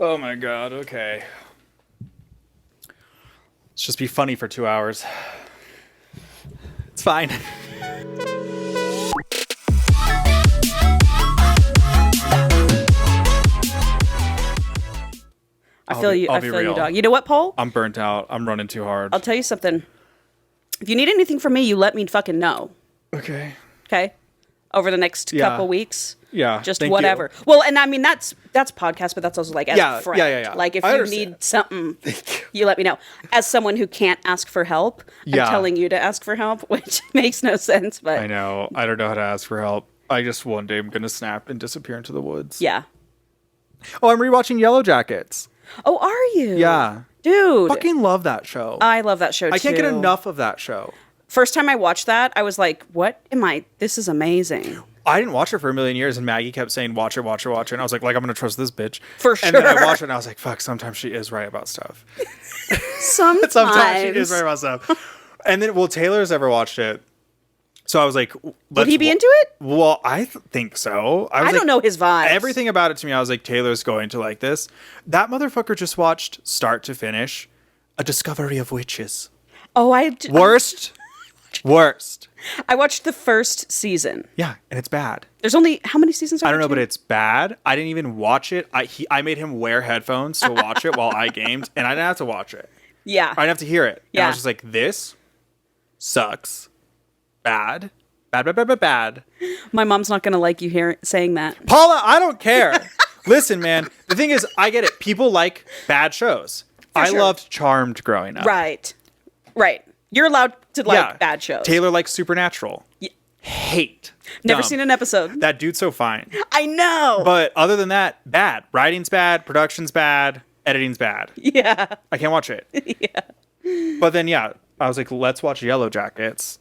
Oh my god, okay. Let's just be funny for 2 hours. It's fine. I feel you, dog. You know what, Paul? I'm burnt out. I'm running too hard. I'll tell you something. If you need anything from me, you let me fucking know. Okay. Okay? Over the next couple weeks. Yeah. Just whatever. You. Well, and I mean, that's podcast, but that's also like as a friend. Yeah. Like if you need something, you let me know. As someone who can't ask for help, I'm telling you to ask for help, which makes no sense. But I know. I don't know how to ask for help. I just one day I'm going to snap and disappear into the woods. Yeah. Oh, I'm rewatching Yellow Jackets. Oh, are you? Yeah. Dude. Fucking love that show. I love that show, too. I can't get enough of that show. First time I watched that, I was like, what am I? This is amazing. I didn't watch it for a million years, and Maggie kept saying, watch it. And I was like, I'm going to trust this bitch. For sure. And then I watched it, and I was like, fuck, sometimes she is right about stuff. Sometimes she is right about stuff. And then, Taylor's ever watched it. So I was like, would he be into it? Well, I think so. I don't know his vibe. Everything about it to me, I was like, Taylor's going to like this. That motherfucker just watched, start to finish, A Discovery of Witches. Oh, Worst. I watched the first season. Yeah, and it's bad. There's only, how many seasons are there? I don't know, but it's bad. I didn't even watch it. I made him wear headphones to watch it while I gamed, and I didn't have to watch it. Yeah. I didn't have to hear it. Yeah. And I was just like, this sucks. Bad. Bad. My mom's not going to like you saying that. Paula, I don't care. Listen, man. The thing is, I get it. People like bad shows. I loved Charmed growing up. Right. You're allowed to like bad shows. Taylor likes Supernatural. Hate. Never seen an episode. That dude's so fine. I know. But other than that, bad. Writing's bad. Production's bad. Editing's bad. Yeah. I can't watch it. Yeah. But then, I was like, let's watch Yellow Jackets.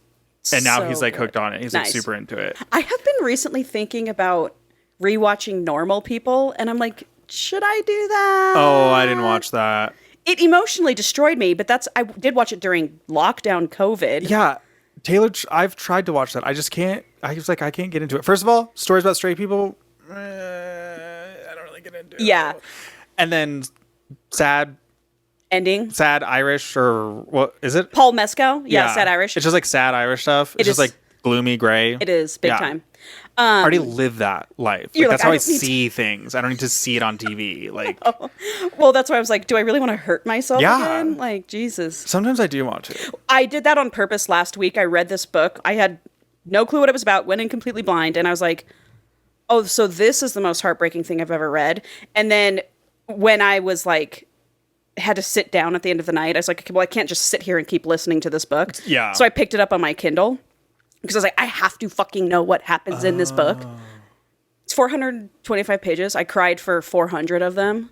And now he's like hooked on it. He's like super into it. I have been recently thinking about rewatching Normal People, and I'm like, should I do that? Oh, I didn't watch that. It emotionally destroyed me, but I did watch it during lockdown COVID. Yeah. Taylor, I've tried to watch that. I just can't. I was like, I can't get into it. First of all, stories about straight people, I don't really get into it. Yeah. And then sad Irish, or what is it? Paul Mescal? Yeah, sad Irish. It's just like sad Irish stuff. It's just like gloomy gray. It is, big time. I already live that life. Like, that's how I see things. I don't need to see it on TV. Like, well, that's why I was like, do I really want to hurt myself again? Like, Jesus. Sometimes I do want to. I did that on purpose last week. I read this book. I had no clue what it was about, went in completely blind, and I was like, oh, so this is the most heartbreaking thing I've ever read. And then when I was like, had to sit down at the end of the night, I was like, well, I can't just sit here and keep listening to this book. Yeah. So I picked it up on my Kindle. Because I was like, I have to fucking know what happens in this book. It's 425 pages. I cried for 400 of them.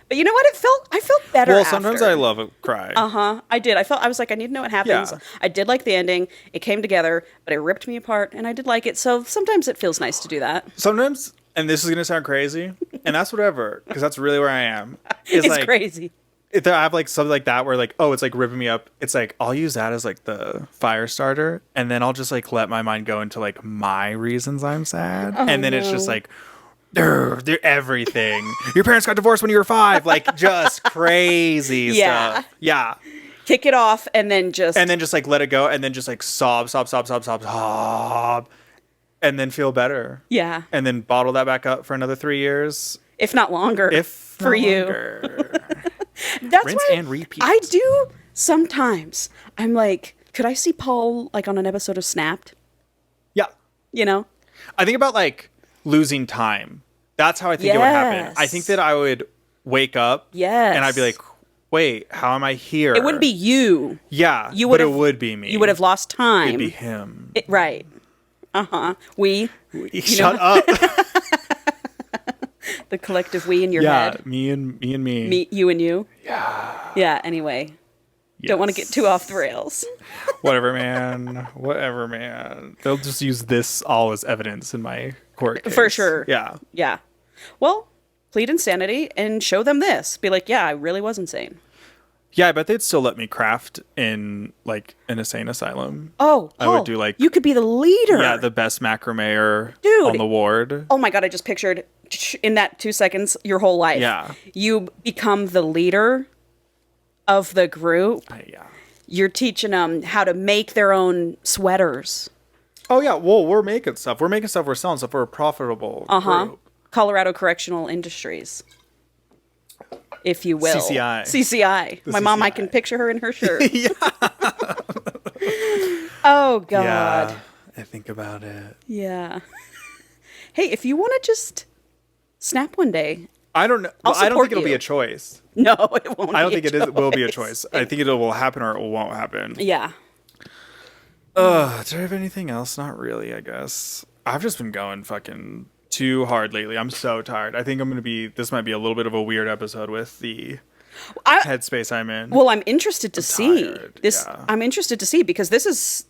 But you know what? I felt better after. Sometimes I love a cry. I did. I was like, I need to know what happens. Yeah. I did like the ending. It came together, but it ripped me apart, and I did like it. So sometimes it feels nice to do that. Sometimes, and this is going to sound crazy, and that's whatever, because that's really where I am. It's like, crazy. If I have like something like that where like, oh, it's like ripping me up, it's like I'll use that as like the fire starter, and then I'll just like let my mind go into like my reasons I'm sad, and then it's just like, they're everything. Your parents got divorced when you were 5, like just crazy stuff. Yeah. Kick it off and then just like let it go, and then just like sob, and then feel better. Yeah. And then bottle that back up for another 3 years, if not longer. For you. That's rinse why and repeat. I do sometimes. I'm like, could I see Paul like on an episode of Snapped? Yeah. You know? I think about like losing time. That's how I think it would happen. I think that I would wake up and I'd be like, wait, how am I here? It wouldn't be you. Yeah, but it would be me. You would have lost time. It'd be him. Right. We. Shut up. The collective we in your head. Yeah, me and me. Me, you and you. Yeah. Yeah, anyway. Yes. Don't want to get too off the rails. Whatever, man. They'll just use this all as evidence in my court case. For sure. Yeah. Well, plead insanity and show them this. Be like, yeah, I really was insane. Yeah, I bet they'd still let me craft in like an insane asylum. Oh, I would do like you could be the leader. yeah, the best macrame Dude. on the ward. Oh my God, I just pictured in that 2 seconds your whole life. Yeah. You become the leader of the group. Yeah. You're teaching them how to make their own sweaters. Oh yeah, well we're making stuff. We're making stuff. We're selling stuff. We're a profitable group. Colorado Correctional Industries, if you will. CCI. CCI. My mom, I CCI. can picture her in her shirt. Yeah. Oh God. Yeah. I think about it. Yeah. Hey, if you want to just snap one day. I don't know. I'll Well, I don't think support it'll be you. a choice. No, it won't. I don't be think it will be a choice. I think it will happen or it won't happen. Yeah. Do I have anything else? Not really, I guess. I've just been going fucking too hard lately. I'm so tired. I think this might be a little bit of a weird episode with the headspace I'm in. Well, I'm interested to see tired, this. yeah. I'm interested to see because this is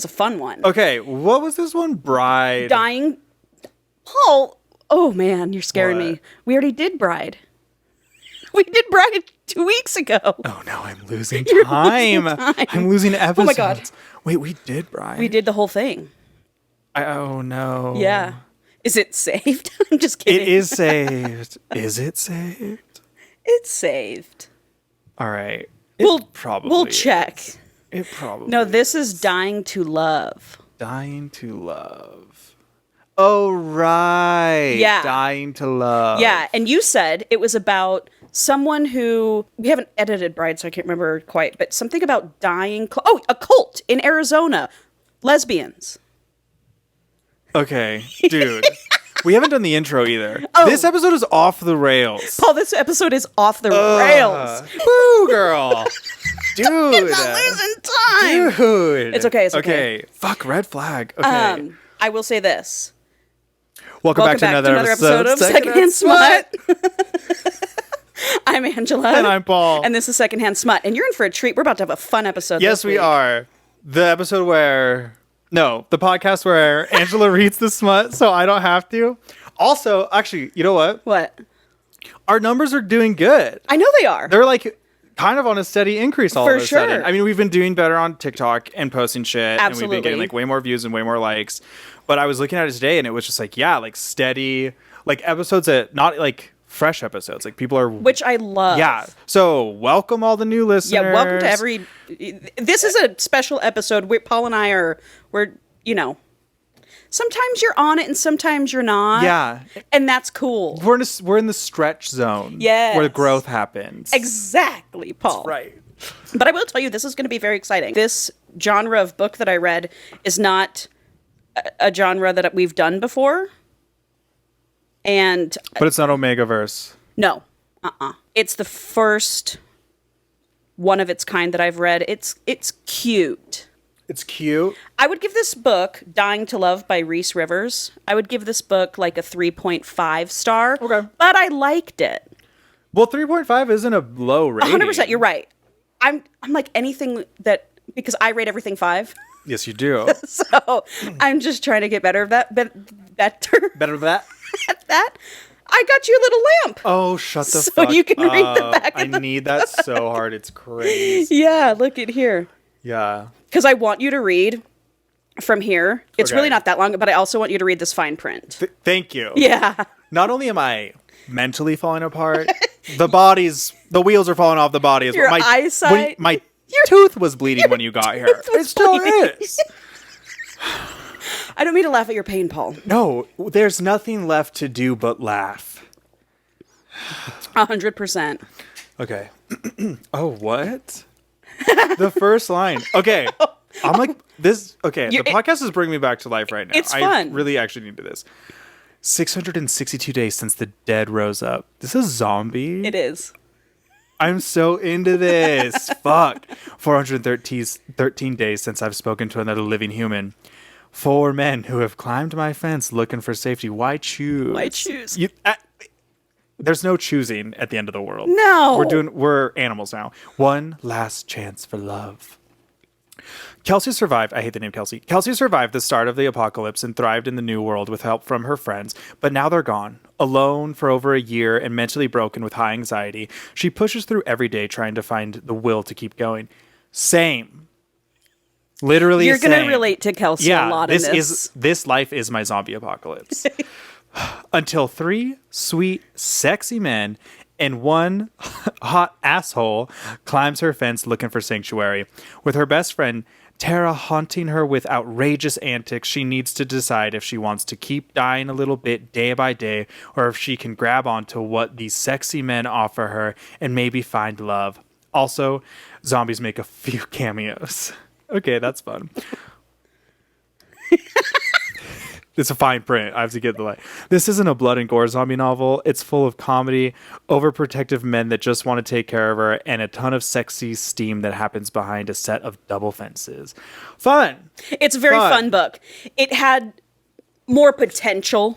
a fun one. Okay, what was this one? Bride. Dying. Paul. Oh man, you're scaring What? me. We already did Bride. We did Bride 2 weeks ago. Oh no, I'm losing You're time. losing time. I'm losing episodes. Oh my God. Wait, we did Bride. We did the whole thing. Oh no. Yeah. Is it saved? I'm just kidding. It is saved. Is it saved? It's saved. All right. We'll probably check. is. It probably. No, this is Dying to Love. Dying to Love. Oh right. Yeah. Dying to Love. Yeah, and you said it was about someone who we haven't edited Bride, so I can't remember quite, but something about dying. A cult in Arizona, lesbians. Okay, dude. We haven't done the intro either. Oh. This episode is off the rails. Paul, this episode is off the rails. Woo, girl. Dude. Not losing time. Dude. It's okay, it's okay. Okay. Fuck, red flag. Okay. I will say this. Welcome back to another episode of Secondhand Smut. I'm Angela. And I'm Paul. And this is Secondhand Smut. And you're in for a treat. We're about to have a fun episode Yes, this we week. are. The episode where... No, the podcast where Angela reads the smut so I don't have to. Also, actually, you know what? What? Our numbers are doing good. I know they are. They're like kind of on a steady increase all For of a sudden. sure. I mean, we've been doing better on TikTok and posting shit. And we've Absolutely. been getting like way more views and way more likes. But I was looking at it today and it was just like, yeah, like steady, like episodes that not like fresh episodes. Like people are... Which I love. Yeah. So welcome all the new listeners. Yeah, welcome to every... This is a special episode. Paul and I we're, you know... Sometimes you're on it and sometimes you're not. Yeah. And that's cool. We're in the stretch zone. Yes. Where growth happens. Exactly, Paul. Right. But I will tell you, this is going to be very exciting. This genre of book that I read is not a genre that we've done before. And But it's not Omegaverse. no, it's the first one of its kind that I've read. It's cute. It's cute. I would give this book, Dying to Love by Reese Rivers, I would give this book like a 3.5 star. Okay. But I liked it. Well, 3.5 isn't a low rating. 100%, you're right. I'm like anything that, because I rate everything 5. Yes, you do. So I'm just trying to get better at that. Better Better than that? at that. I got you a little lamp. Oh, shut the So fuck you can read the up. back of I the need that so hard. It's crazy. Yeah, look at here. Yeah. Because I want you to read from here. It's Okay. really not that long, but I also want you to read this fine print. Thank you. Yeah. Not only am I mentally falling apart, the wheels are falling off the body. Your eyesight. My tooth was bleeding when you got here. It still is. I don't mean to laugh at your pain, Paul. No, there's nothing left to do but laugh. 100%. Okay. Oh, what? The first line. Okay. I'm like, this. Okay. The podcast is bringing me back to life right now. It's fun. I really actually need to this. 662 days since the dead rose up. This is zombie. It is. I'm so into this. Fuck. 413 days since I've spoken to another living human. 4 men who have climbed my fence looking for safety. Why choose? Why choose? There's no choosing at the end of the world. No. We're animals now. One last chance for love. Kelsey survived. I hate the name Kelsey. Kelsey survived the start of the apocalypse and thrived in the new world with help from her friends, but now they're gone. Alone for over a year and mentally broken with high anxiety, she pushes through every day trying to find the will to keep going. Same. Literally You're same. going to relate to Kelsey a lot in this. This life is my zombie apocalypse. Until 3 sweet, sexy men and one hot asshole climbs her fence looking for sanctuary. With her best friend Tara haunting her with outrageous antics, she needs to decide if she wants to keep dying a little bit day by day, or if she can grab onto what these sexy men offer her and maybe find love. Also, zombies make a few cameos. Okay, that's fun. It's a fine print. I have to get the light. This isn't a blood and gore zombie novel. It's full of comedy, overprotective men that just want to take care of her, and a ton of sexy steam that happens behind a set of double fences. Fun. It's a very fun book. It had more potential,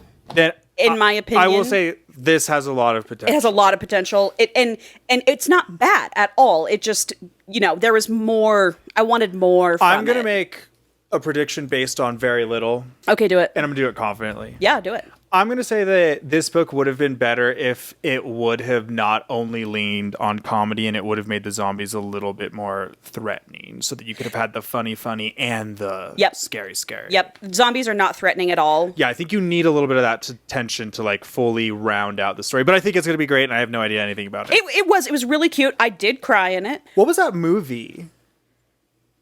in my opinion. I will say this has a lot of potential. It has a lot of potential. And it's not bad at all. It just, there was more. I wanted more from I'm going to make a prediction based on very little. Okay, do it. And I'm going to do it confidently. Yeah, do it. I'm going to say that this book would have been better if it would have not only leaned on comedy, and it would have made the zombies a little bit more threatening so that you could have had the funny and the scary. Yep. Zombies are not threatening at all. Yeah, I think you need a little bit of that tension to like fully round out the story. But I think it's going to be great, and I have no idea anything about it. It was really cute. I did cry in it. What was that movie?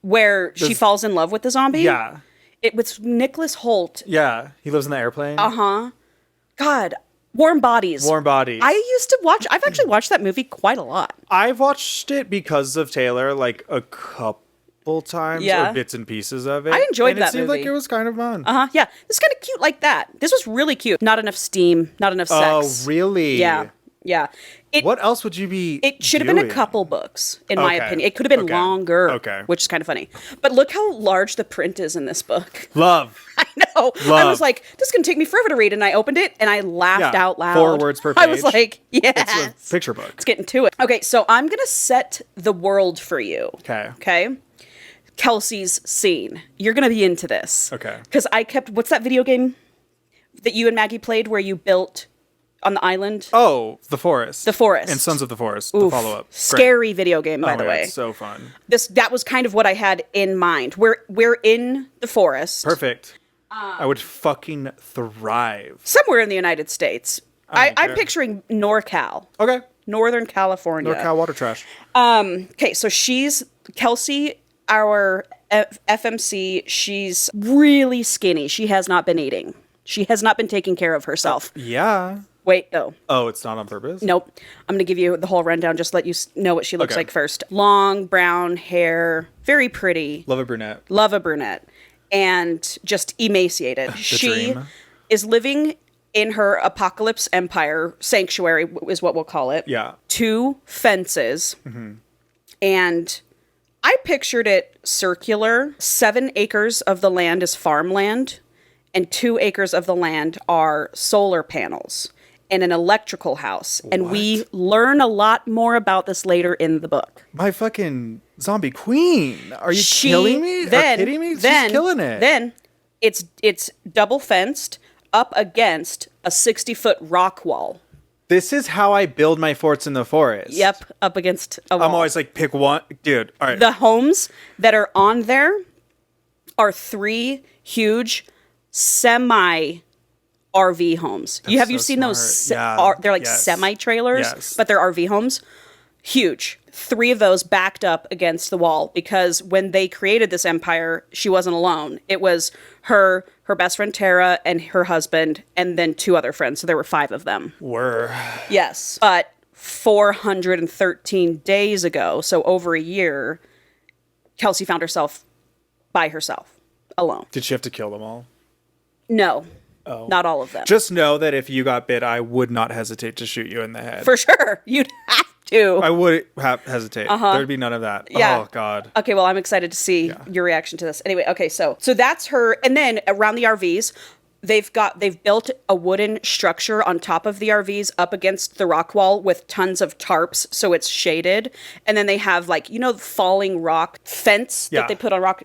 Where she falls in love with the zombie? Yeah. It was Nicholas Hoult. Yeah. He lives in the airplane. Uh-huh. God. Warm Bodies. Warm Bodies. I've actually watched that movie quite a lot. I've watched it because of Taylor like a couple times or bits and pieces of it. I enjoyed that movie. It seemed movie. like it was kind of fun. Uh-huh. Yeah. This is kind of cute like that. This was really cute. Not enough steam. Not enough sex. Oh, really? Yeah. Yeah. What else would you be It should have been a couple books, in my opinion. It could have been longer, which is kind of funny. But look how large the print is in this book. Love. I know. I was like, this is going to take me forever to read. And I opened it and I laughed out loud. 4 words per page. I was like, yes. It's a picture book. Let's get into it. Okay, so I'm going to set the world for you. Okay? Kelsey's scene. You're going to be into this. Okay. Because what's that video game that you and Maggie played where you built on the island? Oh, The Forest. The Forest. And Sons of the Forest, Oof. the follow-up. Scary video game, by the way. It's so fun. That was kind of what I had in mind. We're in the forest. Perfect. I would fucking thrive. Somewhere in the United States. I'm picturing NorCal. Okay. Northern California. NorCal water trash. Okay, so she's Kelsey, our FMC. She's really skinny. She has not been eating. She has not been taking care of herself. Yeah. Wait, though. Oh, it's not on purpose? Nope. I'm going to give you the whole rundown, just let you know what she looks like first. Long, brown hair, very pretty. Love a brunette. Love a brunette. And just emaciated. She dream. is living in her apocalypse empire, sanctuary is what we'll call it. Yeah. 2 fences. Mm-hmm. And I pictured it circular. 7 acres of the land is farmland, and 2 acres of the land are solar panels and an electrical house. And we learn a lot more about this later in the book. My fucking zombie queen. Are you killing me? Kidding me? She's killing it. Then it's double fenced up against a 60-foot rock wall. This is how I build my forts in the forest. Yep, up against a wall. I'm always like, pick one. Dude, all right. The homes that are on there are 3 huge semi RV homes. Have you seen those? They're like semi trailers, but they're RV homes. Huge. 3 of those backed up against the wall because when they created this empire, she wasn't alone. It was her best friend Tara, and her husband, and then 2 other friends. So there were 5 of them. Yes. But 413 days ago, so over a year, Kelsey found herself by herself, alone. Did she have to kill them all? No. Oh. Not all of them. Just know that if you got bit, I would not hesitate to shoot you in the head. For sure. You'd have to. I would hesitate. There'd be none of that. Yeah. Oh, God. Okay, well, I'm excited to see your reaction to this. Anyway, okay, so that's her. And then around the RVs, they've built a wooden structure on top of the RVs up against the rock wall with tons of tarps so it's shaded. And then they have like, falling rock fence that they put on rock,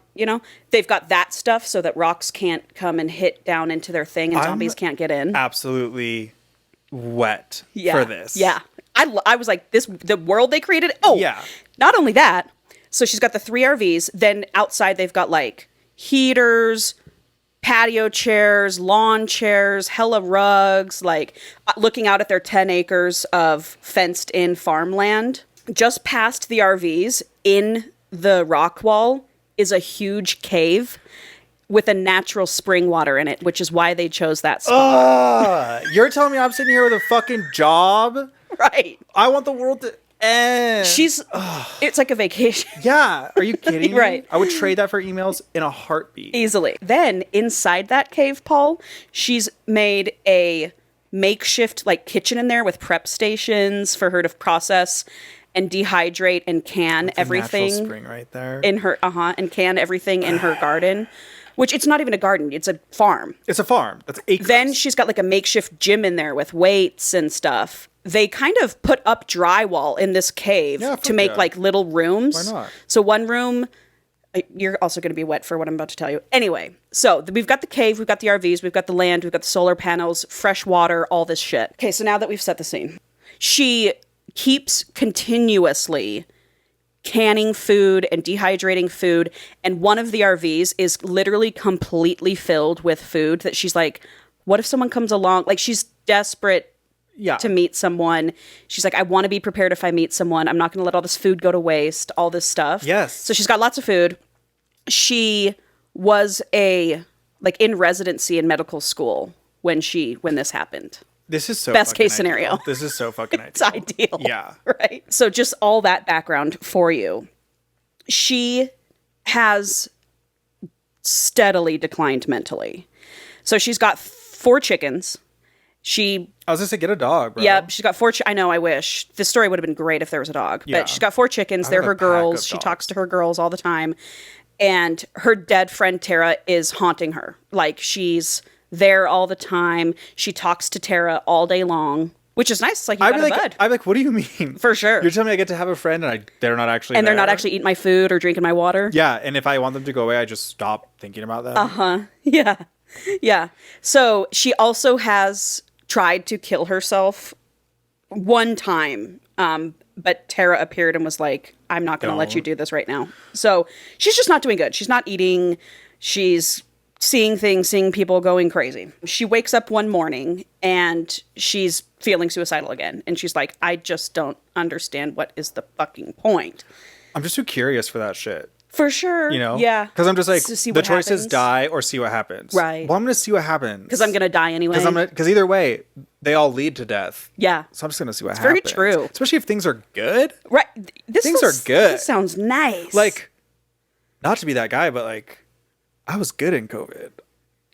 They've got that stuff so that rocks can't come and hit down into their thing and zombies can't get in. Absolutely wet for this. Yeah. I was like, the world they created. Oh, yeah. Not only that. So she's got the 3 RVs. Then outside they've got like heaters, patio chairs, lawn chairs, hella rugs, like looking out at their 10 acres of fenced in farmland. Just past the RVs in the rock wall is a huge cave with a natural spring water in it, which is why they chose that spot. You're telling me I'm sitting here with a fucking job? Right. I want the world to end. It's like a vacation. Yeah. Are you kidding me? Right. I would trade that for emails in a heartbeat. Easily. Then inside that cave, Paul, she's made a makeshift like kitchen in there with prep stations for her to process and dehydrate and can everything. Natural spring right there. In her, and can everything in her garden. Which it's not even a garden, it's a farm. It's a farm. That's acres. Then she's got like a makeshift gym in there with weights and stuff. They kind of put up drywall in this cave to make like little rooms. Why not? So one room, you're also going to be wet for what I'm about to tell you. Anyway, so we've got the cave, we've got the RVs, we've got the land, we've got the solar panels, fresh water, all this shit. Okay, so now that we've set the scene, she keeps continuously canning food and dehydrating food, and one of the RVs is literally completely filled with food that she's like, what if someone comes along? Like, she's desperate to meet someone. She's like, I want to be prepared if I meet someone. I'm not going to let all this food go to waste, all this stuff. Yes. So she's got lots of food. She was in residency in medical school when this happened. This is so best case ideal. scenario. This is so fucking ideal. It's ideal. Yeah. Right. So just all that background for you. She has steadily declined mentally. So she's got 4 chickens. I was just to get a dog, bro. Yep, she's got 4. I know, I wish. This story would have been great if there was a dog. Yeah. But she's got 4 chickens. They're her girls. She talks to her girls all the time. And her dead friend Tara is haunting her. Like, she's there all the time. She talks to Tara all day long, which is nice. It's like, you got a bud. I'm like, what do you mean? For sure. You're telling me I get to have a friend and they're not actually they're not actually eating my food or drinking my water? Yeah, and if I want them to go away, I just stop thinking about them. Uh-huh. Yeah. Yeah. So she also has tried to kill herself one time, but Tara appeared and was like, I'm not going to let you do this right now. So she's just not doing good. She's not eating. She's seeing people going crazy. She wakes up one morning and she's feeling suicidal again. And she's like, I just don't understand what is the fucking point. I'm just too curious for that shit. For sure. Yeah. Because I'm just like, the choice is die or see what happens. Right. Well, I'm going to see what happens. Because I'm going to die anyway. Because either way, they all lead to death. Yeah. So I'm just going to see what happens. It's very true. Especially if things are good. Right. Things are good. This sounds nice. Like, not to be that guy, but like, I was good in COVID.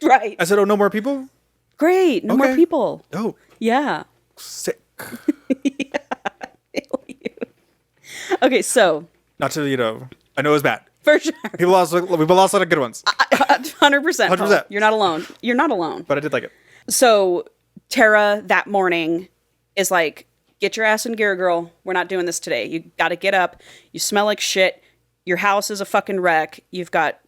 Right. I said, oh, no more people? Great. No more people. Oh. Yeah. Sick. Yeah. Okay, so. Not to, I know it was bad. For sure. We've lost a lot of good ones. 100%. 100%. You're not alone. You're not alone. But I did like it. So Tara that morning is like, get your ass in gear, girl. We're not doing this today. You got to get up. You smell like shit. Your house is a fucking wreck. You've got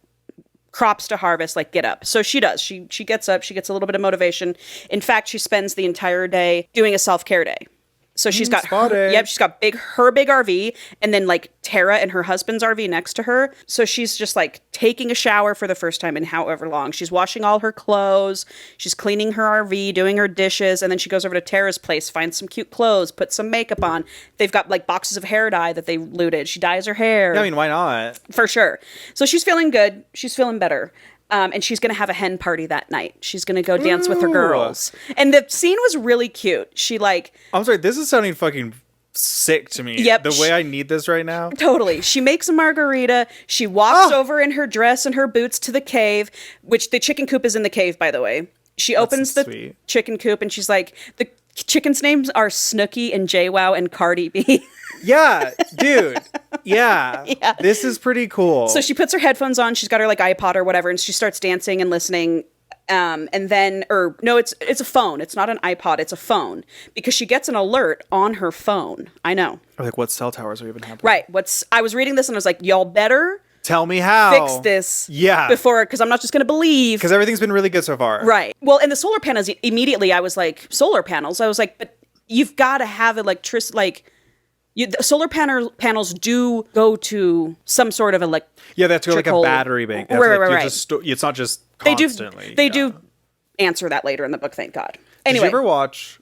crops to harvest. Like, get up. So she does. She gets up. She gets a little bit of motivation. In fact, she spends the entire day doing a self-care day. So she's got she's got her big RV, and then like Tara and her husband's RV next to her. So she's just like taking a shower for the first time in however long. She's washing all her clothes. She's cleaning her RV, doing her dishes, and then she goes over to Tara's place, finds some cute clothes, puts some makeup on. They've got like boxes of hair dye that they looted. She dyes her hair. Yeah, I mean, why not? For sure. So she's feeling good. She's feeling better. And she's going to have a hen party that night. She's going to go dance with her girls. And the scene was really cute. She like... I'm sorry, this is sounding fucking sick to me. Yep. The way I need this right now. Totally. She makes a margarita. She walks over in her dress and her boots to the cave, which the chicken coop is in the cave, by the way. She opens the chicken coop and she's like, the chickens' names are Snooki and JWoww and Cardi B. Yeah, dude. Yeah. This is pretty cool. So she puts her headphones on. She's got her like iPod or whatever, and she starts dancing and listening And then, or no, it's a phone. It's not an iPod. It's a phone because she gets an alert on her phone. I know. Like, what cell towers are even happening? Right. I was reading this and I was like, y'all better tell me how. fix this. Yeah. Before, because I'm not just going to believe. Because everything's been really good so far. Right. Well, and the solar panels, immediately I was like, solar panels. I was like, but you've got to have electricity, like, the solar panels do go to some sort of Yeah, they have to go like a battery bank. Right. It's not just constantly. They do answer that later in the book, thank God. Anyway. Did you ever watch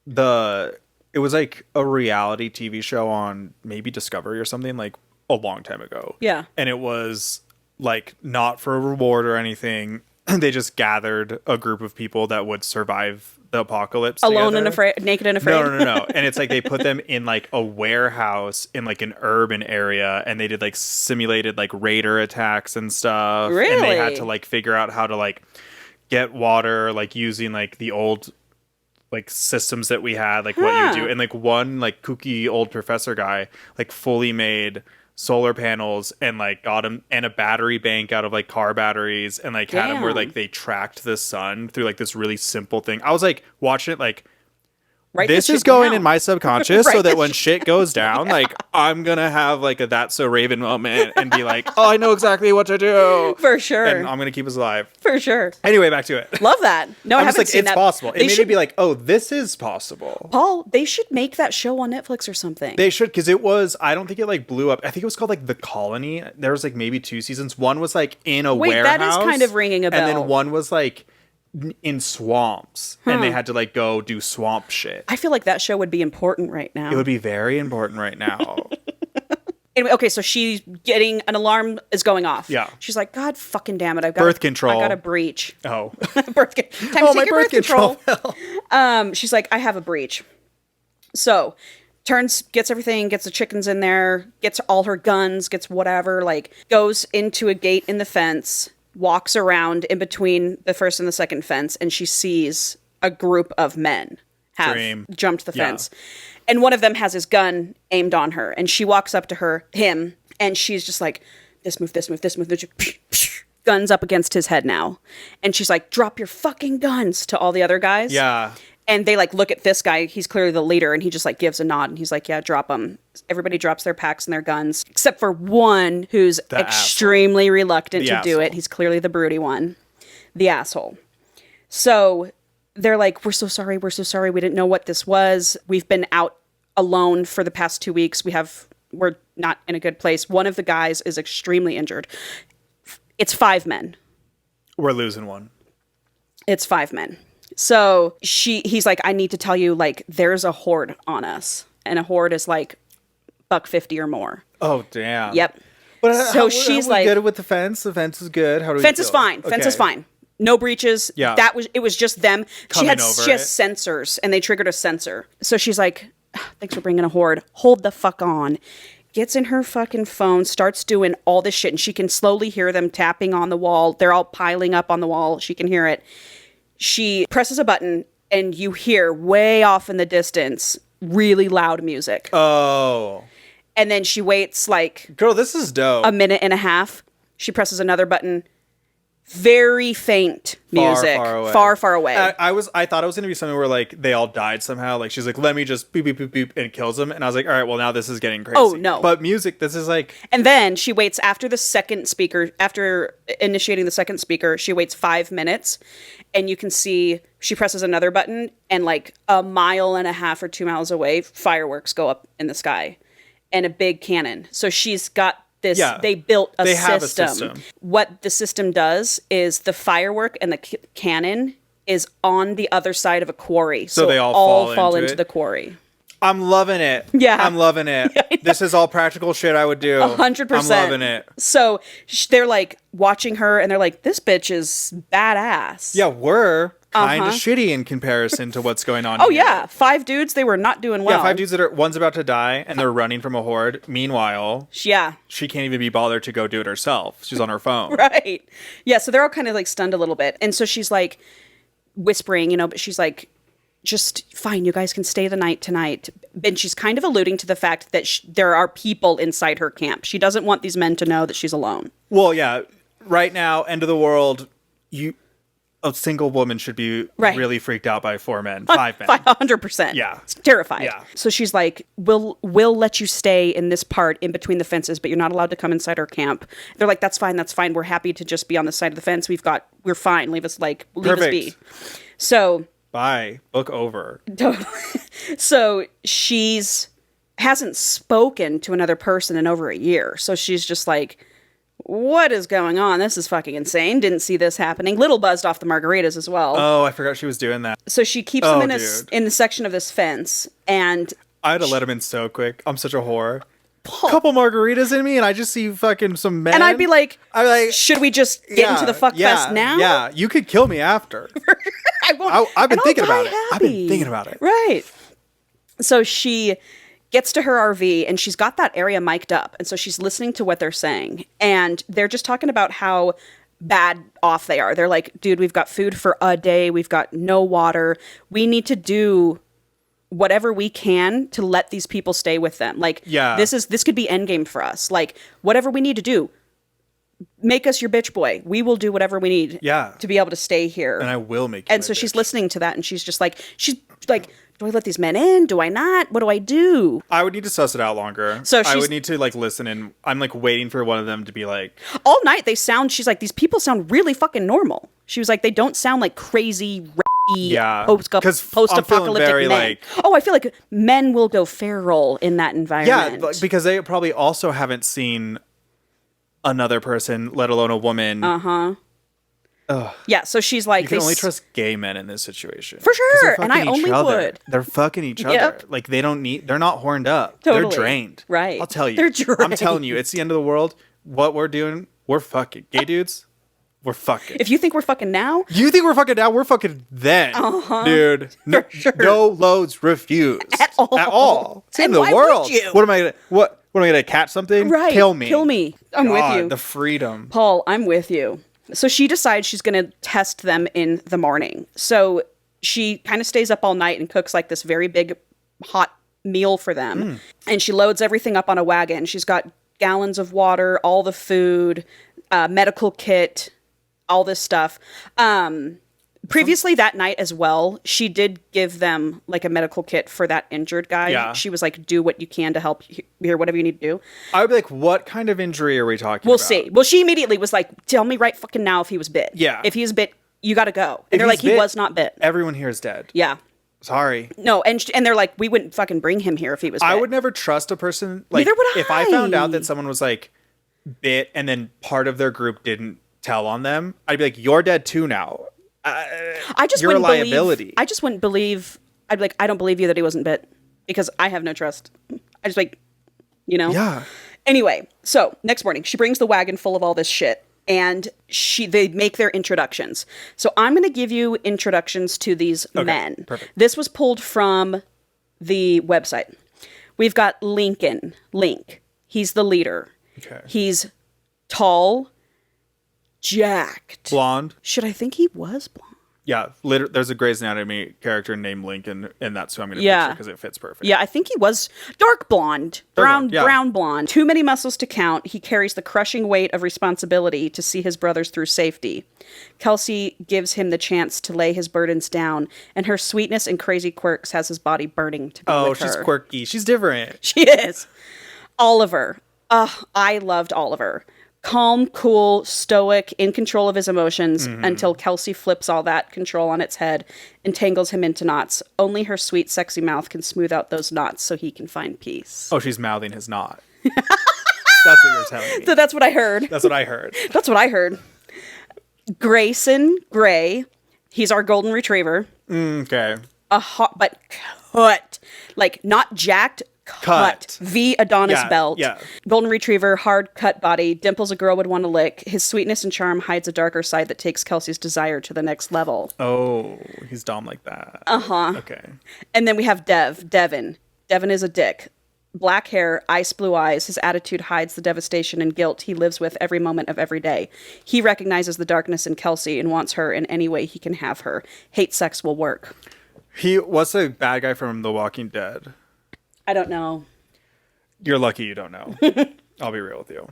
it was like a reality TV show on maybe Discovery or something like a long time ago. Yeah. And it was like not for a reward or anything. They just gathered a group of people that would survive the apocalypse alone together. and afraid, naked and afraid. No. And it's like they put them in like a warehouse in like an urban area, and they did like simulated like raider attacks and stuff. Really? And they had to like figure out how to like get water, like using like the old like systems that we had, like what you do. And like one like kooky old professor guy like fully made solar panels and like got him and a battery bank out of like car batteries and like had them where like they tracked the sun through like this really simple thing. I was like watching it like this is going in my subconscious so that when shit goes down, like I'm gonna have like a That's So Raven moment and be like, oh, I know exactly what to do. For sure. And I'm gonna keep us alive. For sure. Anyway, back to it. Love that. No, I haven't seen it's that. Possible. It made me be like, oh, this is possible. Paul, they should make that show on Netflix or something. They should, because it was, I don't think it like blew up. I think it was called like The Colony. There was like maybe 2 seasons. One was like in a warehouse. Wait, that is kind of ringing a bell. And then one was like in swamps and they had to like go do swamp shit. I feel like that show would be important right now. It would be very important right now. Anyway, okay, so she's getting an alarm is going off. Yeah. She's like, God fucking damn it, I've got birth control. I got a breach. Oh. Time to take your birth control. She's like, I have a breach. So gets everything, gets the chickens in there, gets all her guns, gets whatever, like goes into a gate in the fence, walks around in between the first and the second fence, and she sees a group of men have jumped the fence. And one of them has his gun aimed on her, and she walks up to him, and she's just like, this move. Guns up against his head now. And she's like, drop your fucking guns to all the other guys. Yeah. And they like look at this guy. He's clearly the leader, and he just like gives a nod, and he's like, yeah, drop them. Everybody drops their packs and their guns, except for one who's extremely reluctant to do it. He's clearly the broody one, the asshole. So they're like, we're so sorry. We didn't know what this was. We've been out alone for the past 2 weeks. We're not in a good place. One of the guys is extremely injured. It's 5 men. We're losing one. It's 5 men. So he's like, I need to tell you, like, there's a horde on us. And a horde is like $150 or more. Oh, damn. Yep. But so she's like, good with the fence. The fence is good. How do we fence is fine. Okay. Fence is fine. No breaches. Yeah. It was just them. She has sensors, and they triggered a sensor. So she's like, thanks for bringing a horde. Hold the fuck on. Gets in her fucking phone, starts doing all this shit, and she can slowly hear them tapping on the wall. They're all piling up on the wall. She can hear it. She presses a button, and you hear way off in the distance really loud music. Oh. And then she waits like... Girl, this is dope. A minute and a half. She presses another button. Very faint music. Far away. I thought it was going to be something where like they all died somehow. Like she's like, let me just boop, boop, boop, boop, and kills them. And I was like, all right, well now this is getting crazy. Oh, no. But music, this is like... And then she waits after initiating the second speaker, she waits 5 minutes. And you can see she presses another button, and like 1.5 miles or 2 miles away, fireworks go up in the sky. And a big cannon. So she's got... They built a system. What the system does is the firework and the cannon is on the other side of a quarry. So they all fall into the quarry. I'm loving it. Yeah. I'm loving it. Yeah, this is all practical shit I would do. 100%. I'm loving it. So they're like watching her and they're like, this bitch is badass. Yeah, we're kind of shitty in comparison to what's going on here. Yeah. 5 dudes, they were not doing well. Yeah, 5 dudes one's about to die and they're running from a horde. Meanwhile, she can't even be bothered to go do it herself. She's on her phone. Right. Yeah, so they're all kind of like stunned a little bit. And so she's like whispering, but she's like, just fine, you guys can stay the night tonight. And she's kind of alluding to the fact that there are people inside her camp. She doesn't want these men to know that she's alone. Well, yeah. Right now, end of the world, a single woman should be Right. really freaked out by 4 men, 5 men. 100%. Yeah. Terrified. Yeah. So she's like, we'll let you stay in this part in between the fences, but you're not allowed to come inside our camp. They're like, that's fine. We're happy to just be on the side of the fence. We're fine. Leave us be. So Bye. Book over. So hasn't spoken to another person in over a year. So she's just like, what is going on? This is fucking insane. Didn't see this happening. Little buzzed off the margaritas as well. Oh, I forgot she was doing that. So she keeps them in the section of this fence, and I had to let him in so quick. I'm such a whore. Couple margaritas in me, and I just see fucking some men. And I'd be like, should we just get into the fuck fest now? Yeah, you could kill me after. I've been thinking about it. I've been thinking about it. Right. So she gets to her RV, and she's got that area mic'd up, and so she's listening to what they're saying, and they're just talking about how bad off they are. They're like, dude, we've got food for a day. We've got no water. We need to do whatever we can to let these people stay with them. Like, this could be endgame for us. Like, whatever we need to do, make us your bitch boy. We will do whatever we need to be able to stay here. And I will make you And so she's listening to that, and she's like, do I let these men in? Do I not? What do I do? I would need to suss it out longer. So I would need to like listen, and I'm like waiting for one of them to be like, all night she's like, these people sound really fucking normal. She was like, they don't sound like crazy post-apocalyptic men. I feel like men will go feral in that environment. Yeah, because they probably also haven't seen another person, let alone a woman. Yeah, so she's like, you can only trust gay men in this situation. For sure, and I only would. They're fucking each other. Like, they're not horned up. Totally. They're drained. Right. I'll tell you. They're drained. I'm telling you, it's the end of the world. What we're doing, we're fucking. Gay dudes, we're fucking. If you think we're fucking now? You think we're fucking now? We're fucking then. Dude. No, no loads refused. At all. It's the end of the world. What am I gonna catch something? Right. Kill me. I'm with you. The freedom. Paul, I'm with you. So she decides she's going to test them in the morning. So she kind of stays up all night and cooks like this very big hot meal for them. And she loads everything up on a wagon. She's got gallons of water, all the food, medical kit, all this stuff. Previously that night as well, she did give them like a medical kit for that injured guy. Yeah. She was like, do what you can to help here, whatever you need to do. I would be like, what kind of injury are we talking about? We'll see. Well, she immediately was like, tell me right fucking now if he was bit. Yeah. If he was bit, you got to go. And they're like, he was not bit. Everyone here is dead. Yeah. Sorry. No, and they're like, we wouldn't fucking bring him here if he was bit. I would never trust a person. Like, neither would I. If I found out that someone was like bit and then part of their group didn't tell on them, I'd be like, you're dead too now. I just you're wouldn't a liability. I just wouldn't believe. I'd be like, I don't believe you that he wasn't bit because I have no trust. I just like, Yeah. Anyway, so next morning she brings the wagon full of all this shit, and they make their introductions. So I'm going to give you introductions to these men. Perfect. This was pulled from the website. We've got Lincoln. Link. He's the leader. Okay. He's tall. Jacked. Blonde. Should I think he was blonde? Yeah. There's a Grey's Anatomy character named Lincoln, and that's who I'm going to picture because it fits perfect. Yeah, I think he was dark blonde. Brown blonde. Too many muscles to count. He carries the crushing weight of responsibility to see his brothers through safety. Kelsey gives him the chance to lay his burdens down, and her sweetness and crazy quirks has his body burning to be with her. Oh, she's quirky. She's different. She is. Oliver. I loved Oliver. Calm, cool, stoic, in control of his emotions until Kelsey flips all that control on its head and tangles him into knots. Only her sweet, sexy mouth can smooth out those knots so he can find peace. Oh, she's mouthing his knot. That's what you're telling me. So that's what I heard. That's what I heard. That's what I heard. Grayson Gray. He's our golden retriever. Okay. But cut. Like, not jacked, cut. V Adonis belt. Yeah. Golden retriever, hard cut body, dimples a girl would want to lick. His sweetness and charm hides a darker side that takes Kelsey's desire to the next level. Oh, he's dumb like that. Okay. And then we have Devin. Devin is a dick. Black hair, ice blue eyes. His attitude hides the devastation and guilt he lives with every moment of every day. He recognizes the darkness in Kelsey and wants her in any way he can have her. Hate sex will work. What's the bad guy from The Walking Dead? I don't know. You're lucky you don't know. I'll be real with you.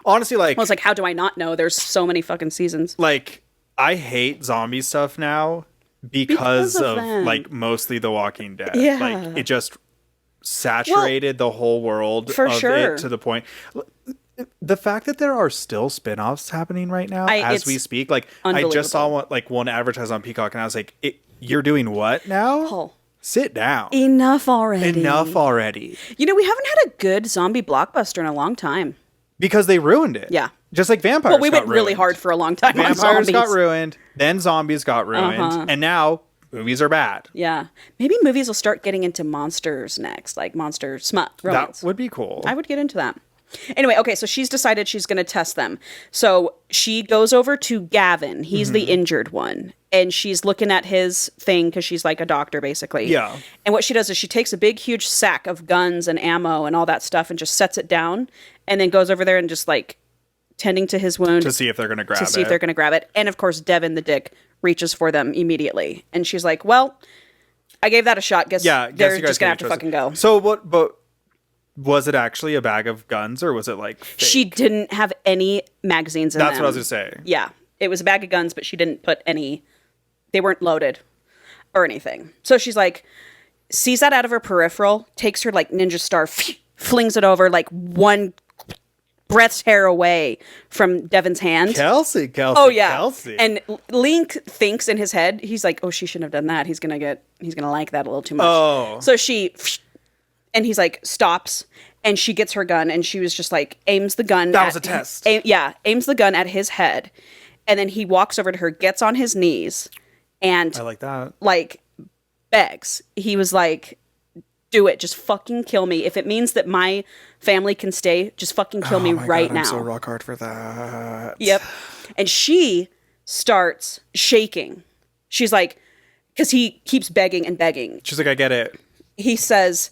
Honestly, like... Well, it's like, how do I not know? There's so many fucking seasons. Like, I hate zombie stuff now because of them. like mostly The Walking Dead. Yeah. Like it just saturated the whole world for of sure. it to the point. The fact that there are still spin-offs happening right now as we speak, like I just saw one advertised on Peacock and I was like, you're doing what now? Paul, sit down. Enough already. Enough already. You know, we haven't had a good zombie blockbuster in a long time. Because they ruined it. Yeah. Just like vampires. Well, we went really hard for a long time. Vampires got ruined, then zombies got ruined, and now movies are bad. Yeah. Maybe movies will start getting into monsters next, like monster smut romance. That would be cool. I would get into that. Anyway, okay, so she's decided she's going to test them. So she goes over to Gavin. He's the injured one. And she's looking at his thing because she's like a doctor, basically. Yeah. And what she does is she takes a big, huge sack of guns and ammo and all that stuff and just sets it down and then goes over there and just like tending to his wound. To see if they're going to grab it. To see if they're going to grab it. And of course, Devin the dick reaches for them immediately. And she's like, well, I gave that a shot. Guess they're just going to have to fucking go. So what, but was it actually a bag of guns or was it like fake? She didn't have any magazines in them. That's what I was going to say. Yeah. It was a bag of guns, but she didn't put any, they weren't loaded or anything. So she's like, sees that out of her peripheral, takes her like ninja star, flings it over like one breath's hair away from Devin's hand. Kelsey. Oh yeah. Kelsey. And Link thinks in his head, he's like, oh, she shouldn't have done that. He's going to like that a little too much. Oh. So and he's like, stops, and she gets her gun, and she was just like, aims the gun. That was a test. Aims the gun at his head, and then he walks over to her, gets on his knees, and I like that. Like, begs. He was like, do it, just fucking kill me. If it means that my family can stay, just fucking kill me right now. I'm so rock hard for that. Yep. And she starts shaking. She's like, because he keeps begging and begging. She's like, I get it. He says,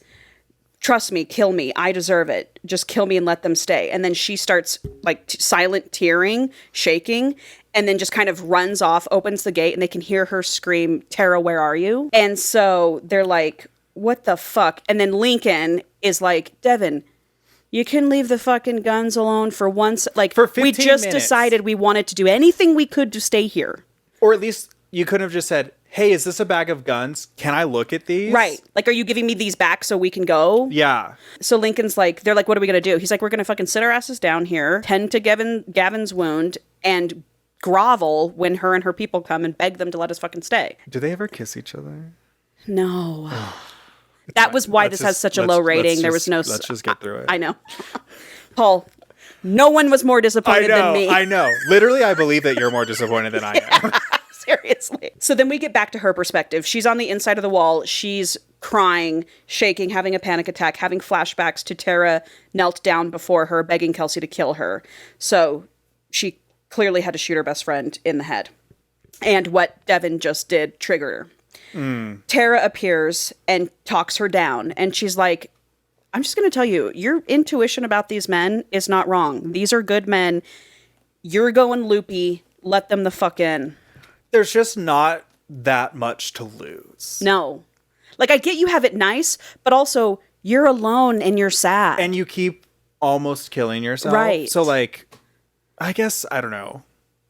trust me, kill me. I deserve it. Just kill me and let them stay. And then she starts like silent tearing, shaking, and then just kind of runs off, opens the gate, and they can hear her scream, Tara, where are you? And so they're like, what the fuck? And then Lincoln is like, Devin, you can leave the fucking guns alone for once. Like, for 15 we just minutes. decided we wanted to do anything we could to stay here. Or at least you could have just said, hey, is this a bag of guns? Can I look at these? Right. Like, are you giving me these back so we can go? Yeah. So Lincoln's like, they're like, what are we going to do? He's like, we're going to fucking sit our asses down here, tend to Gavin's wound, and grovel when her and her people come and beg them to let us fucking stay. Do they ever kiss each other? No. That was why this has such a low rating. There was no... Let's just get through it. I know. Paul, no one was more disappointed than me. I know. Literally, I believe that you're more disappointed than I am. Seriously. So then we get back to her perspective. She's on the inside of the wall. She's crying, shaking, having a panic attack, having flashbacks to Tara knelt down before her, begging Kelsey to kill her. So she clearly had to shoot her best friend in the head. And what Devin just did triggered her. Tara appears and talks her down. And she's like, I'm just going to tell you, your intuition about these men is not wrong. These are good men. You're going loopy. Let them the fuck in. There's just not that much to lose. No. Like, I get you have it nice, but also you're alone and you're sad. And you keep almost killing yourself. Right. So, like, I guess, I don't know.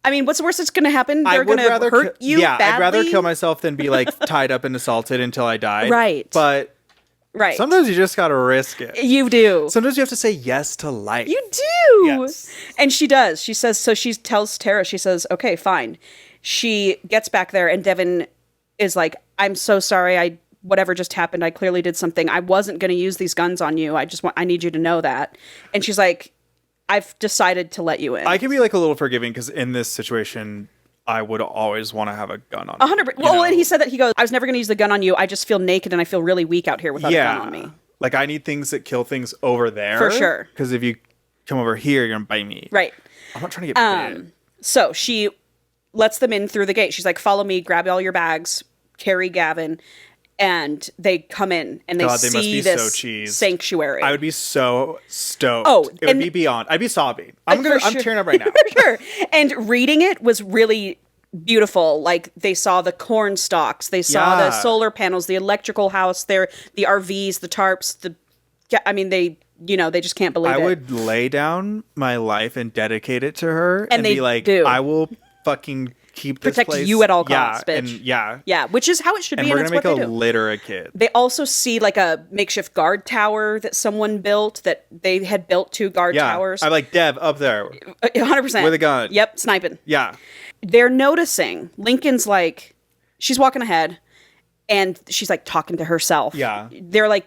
I mean, what's the worst that's going to happen? They're going to hurt you badly? I'd rather kill myself than be, like, tied up and assaulted until I die. Right. But right. Sometimes you just got to risk it. You do. Sometimes you have to say yes to life. You do. Yes. And she does. She says, so she tells Tara, she says, okay, fine. She gets back there and Devin is like, I'm so sorry. Whatever just happened, I clearly did something. I wasn't going to use these guns on you. I need you to know that. And she's like, I've decided to let you in. I can be like a little forgiving because in this situation, I would always want to have a gun on 100%. Well, and he said that, he goes, I was never going to use the gun on you. I just feel naked and I feel really weak out here without a gun on me. Like, I need things that kill things over there. For sure. Because if you come over here, you're going to bite me. Right. I'm not trying to get bit. So she lets them in through the gate. She's like, follow me, grab all your bags, carry Gavin. And they come in and they see this sanctuary. I would be so stoked. Oh, it would be beyond. I'd be sobbing. I'm tearing up right now. For sure. And reading it was really beautiful. Like, they saw the corn stalks, they saw the solar panels, the electrical house there, the RVs, the tarps, they just can't believe it. I would lay down my life and dedicate it to her and they be like, do. I will fucking keep this protect place. you at all costs, yeah, bitch. And yeah. Yeah, which is how it should And be, we're and going it's to what make they a do. litter of kids. They also see like a makeshift guard tower that someone built, that they had built 2 guard towers. I'm like, Dev, up there. 100%. With a gun. Yep, sniping. Yeah. They're noticing. Lincoln's like, she's walking ahead, and she's like talking to herself. Yeah. They're like,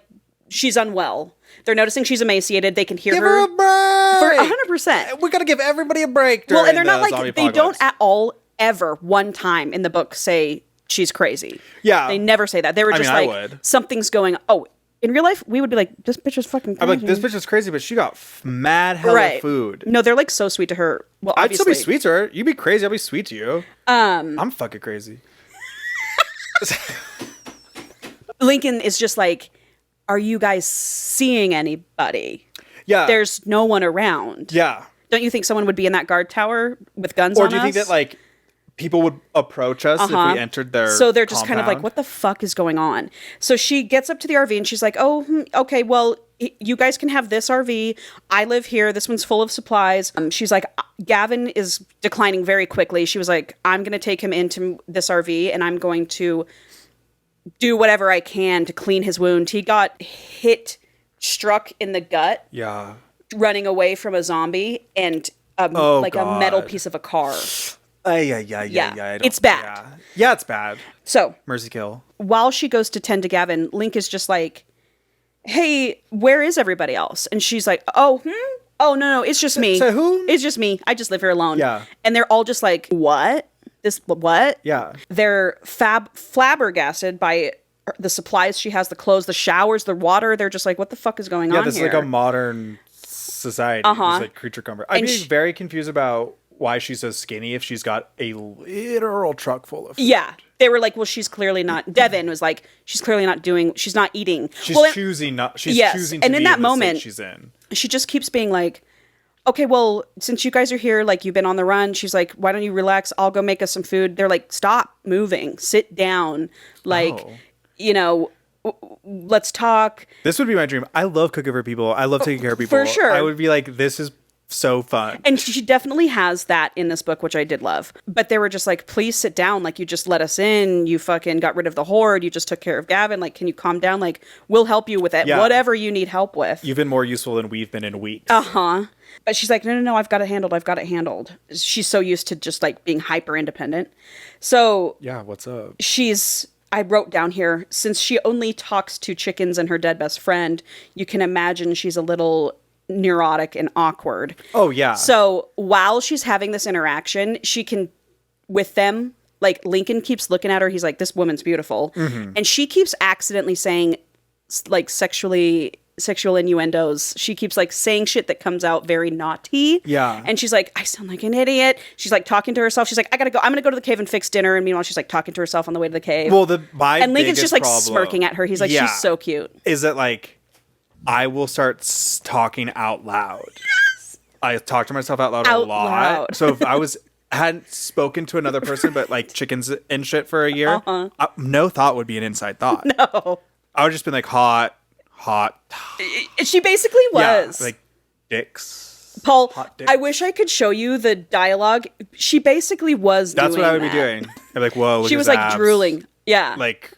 she's unwell. They're noticing she's emaciated. They can hear Give her. her a break. For 100%. We got to give everybody a break. Well, and they're not zombie like, they apocalypse. don't at all ever one time in the book say she's crazy. Yeah. They never say that. They were just I like, would. something's going on. Oh, in real life, we would be like, this bitch is fucking crazy. I'm like, this bitch is crazy, but she got mad hella Right. food. No, they're like so sweet to her. Well, I'd still obviously. be sweet to her. You be crazy, I'll be sweet to you. I'm fucking crazy. Lincoln is just like, are you guys seeing anybody? Yeah. There's no one around. Yeah. Don't you think someone would be in that guard tower with guns Or on us? do you think that like people would approach us if we entered their So they're just kind of like, compound? what the fuck is going on? So she gets up to the RV and she's like, oh, okay, well, you guys can have this RV. I live here. This one's full of supplies. She's like, Gavin is declining very quickly. She was like, I'm going to take him into this RV and I'm going to do whatever I can to clean his wound. He got struck in the gut Yeah. running away from a zombie and a metal piece of a car. Yeah. It's bad. Yeah, it's bad. So Mercy kill. while she goes to tend to Gavin, Link is just like, hey, where is everybody else? And she's like, oh, no, it's just me. So who? It's just me. I just live here alone. Yeah. And they're all just like, what? What? Yeah. They're flabbergasted by the supplies she has, the clothes, the showers, the water. They're just like, what the fuck is going on here? Yeah, this is like a modern society. This is like creature comfort. I'd be very confused about why she's so skinny if she's got a literal truck full of food. Yeah. They were like, well, she's clearly not. Devin was like, she's clearly not doing. She's not eating. She's choosing not. She's choosing to and be in that in the moment, state she's in. She just keeps being like, okay, well, since you guys are here, like you've been on the run, she's like, why don't you relax? I'll go make us some food. They're like, stop moving, sit down, like, let's talk. This would be my dream. I love cooking for people. I love taking care of people. For sure. I would be like, this is so fun. And she definitely has that in this book, which I did love. But they were just like, please sit down. Like, you just let us in. You fucking got rid of the horde. You just took care of Gavin. Like, can you calm down? Like, we'll help you with it. Yeah. Whatever you need help with. You've been more useful than we've been in weeks. But she's like, no, I've got it handled. She's so used to just like being hyper independent. So Yeah, what's up? I wrote down here, since she only talks to chickens and her dead best friend, you can imagine she's a little neurotic and awkward. Oh, yeah. So while she's having this interaction, she can, with them, like Lincoln keeps looking at her. He's like, this woman's beautiful. Mm-hmm. And she keeps accidentally saying like sexual innuendos. She keeps like saying shit that comes out very naughty. Yeah. And she's like, I sound like an idiot. She's like talking to herself. She's like, I gotta go. I'm gonna go to the cave and fix dinner. And meanwhile, she's like talking to herself on the way to the cave. Well, and Lincoln's just like smirking at her. He's like, she's so cute. Is that like, I will start talking out loud. Yes. I talk to myself out loud a lot. So if I hadn't spoken to another person, but like chickens and shit for a year, no thought would be an inside thought. No. I would just be like, hot. She basically was. Yeah, like dicks. Paul, hot dicks. I wish I could show you the dialogue. She basically was That's doing what I would that. be doing. I'm like, whoa, look She at was his like abs. drooling. Yeah. Like,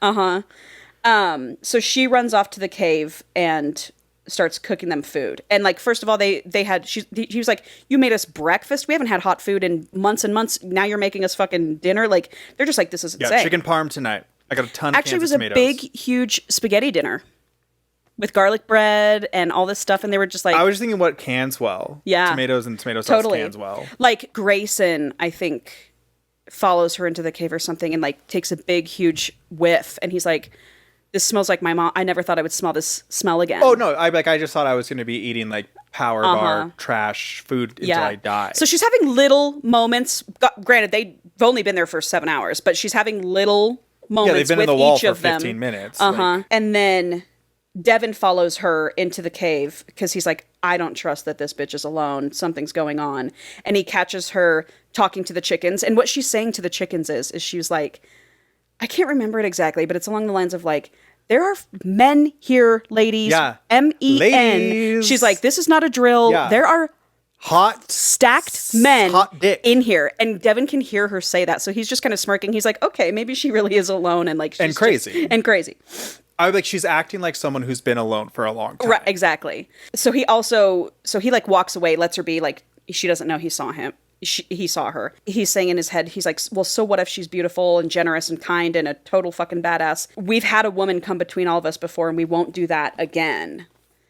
So she runs off to the cave and starts cooking them food. And like, first of all, he was like, you made us breakfast. We haven't had hot food in months and months. Now you're making us fucking dinner. Like, they're just like, this is insane. chicken parm tonight. I got a ton Actually, of cans it of was a tomatoes. big, huge spaghetti dinner with garlic bread and all this stuff. And they were just like, I was just thinking what cans well. Yeah. Tomatoes and tomato sauce totally cans well. Like Grayson, I think, follows her into the cave or something and like takes a big, huge whiff. And he's like, this smells like my mom. I never thought I would smell this smell again. Oh no, I just thought I was going to be eating like power bar trash food until I die. So she's having little moments. Granted, they've only been there for 7 hours, but she's having little moments they've been with in the wall each for of them. 15 minutes. And then Devin follows her into the cave because he's like, I don't trust that this bitch is alone. Something's going on. And he catches her talking to the chickens. And what she's saying to the chickens is she's like, I can't remember it exactly, but it's along the lines of like, there are men here, ladies. Yeah. MEN. Ladies. She's like, this is not a drill. Yeah. There are stacked men hot dick. in here. And Devin can hear her say that. So he's just kind of smirking. He's like, okay, maybe she really is alone and like, she's And crazy. and crazy. I would like, she's acting like someone who's been alone for a long time. Right, exactly. So he like walks away, lets her be, like, she doesn't know he saw him. He saw her. He's saying in his head, he's like, well, so what if she's beautiful and generous and kind and a total fucking badass? We've had a woman come between all of us before and we won't do that again.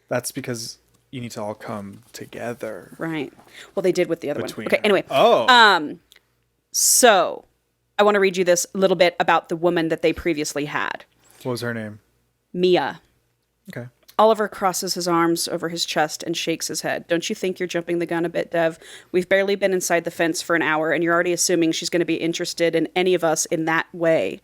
That's because you need to all come together. Right. Well, they did with the other one. Okay, anyway. So I want to read you this little bit about the woman that they previously had. What was her name? Mia. Okay. Oliver crosses his arms over his chest and shakes his head. Don't you think you're jumping the gun a bit, Dev? We've barely been inside the fence for an hour, and you're already assuming she's going to be interested in any of us in that way.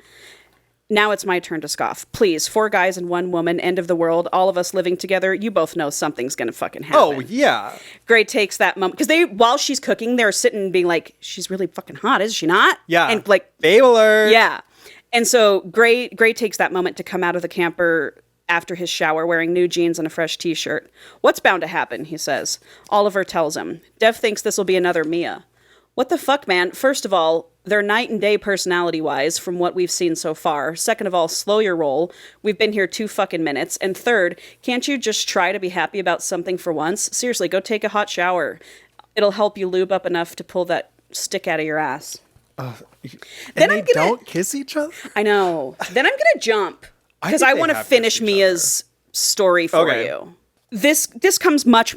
Now it's my turn to scoff. Please, 4 guys and 1 woman, end of the world, all of us living together, you both know something's going to fucking happen. Oh, yeah. Gray takes that moment, because while she's cooking, they're sitting and being like, she's really fucking hot, is she not? Yeah. And like, babe alert. Yeah. And so Gray takes that moment to come out of the camper after his shower wearing new jeans and a fresh t-shirt. What's bound to happen, he says. Oliver tells him. Dev thinks this will be another Mia. What the fuck, man? First of all, they're night and day personality-wise from what we've seen so far. Second of all, slow your roll. We've been here 2 fucking minutes. And third, can't you just try to be happy about something for once? Seriously, go take a hot shower. It'll help you lube up enough to pull that stick out of your ass. Then they don't kiss each other? I know. Then I'm going to jump. Because I want to finish Mia's story for you. This comes much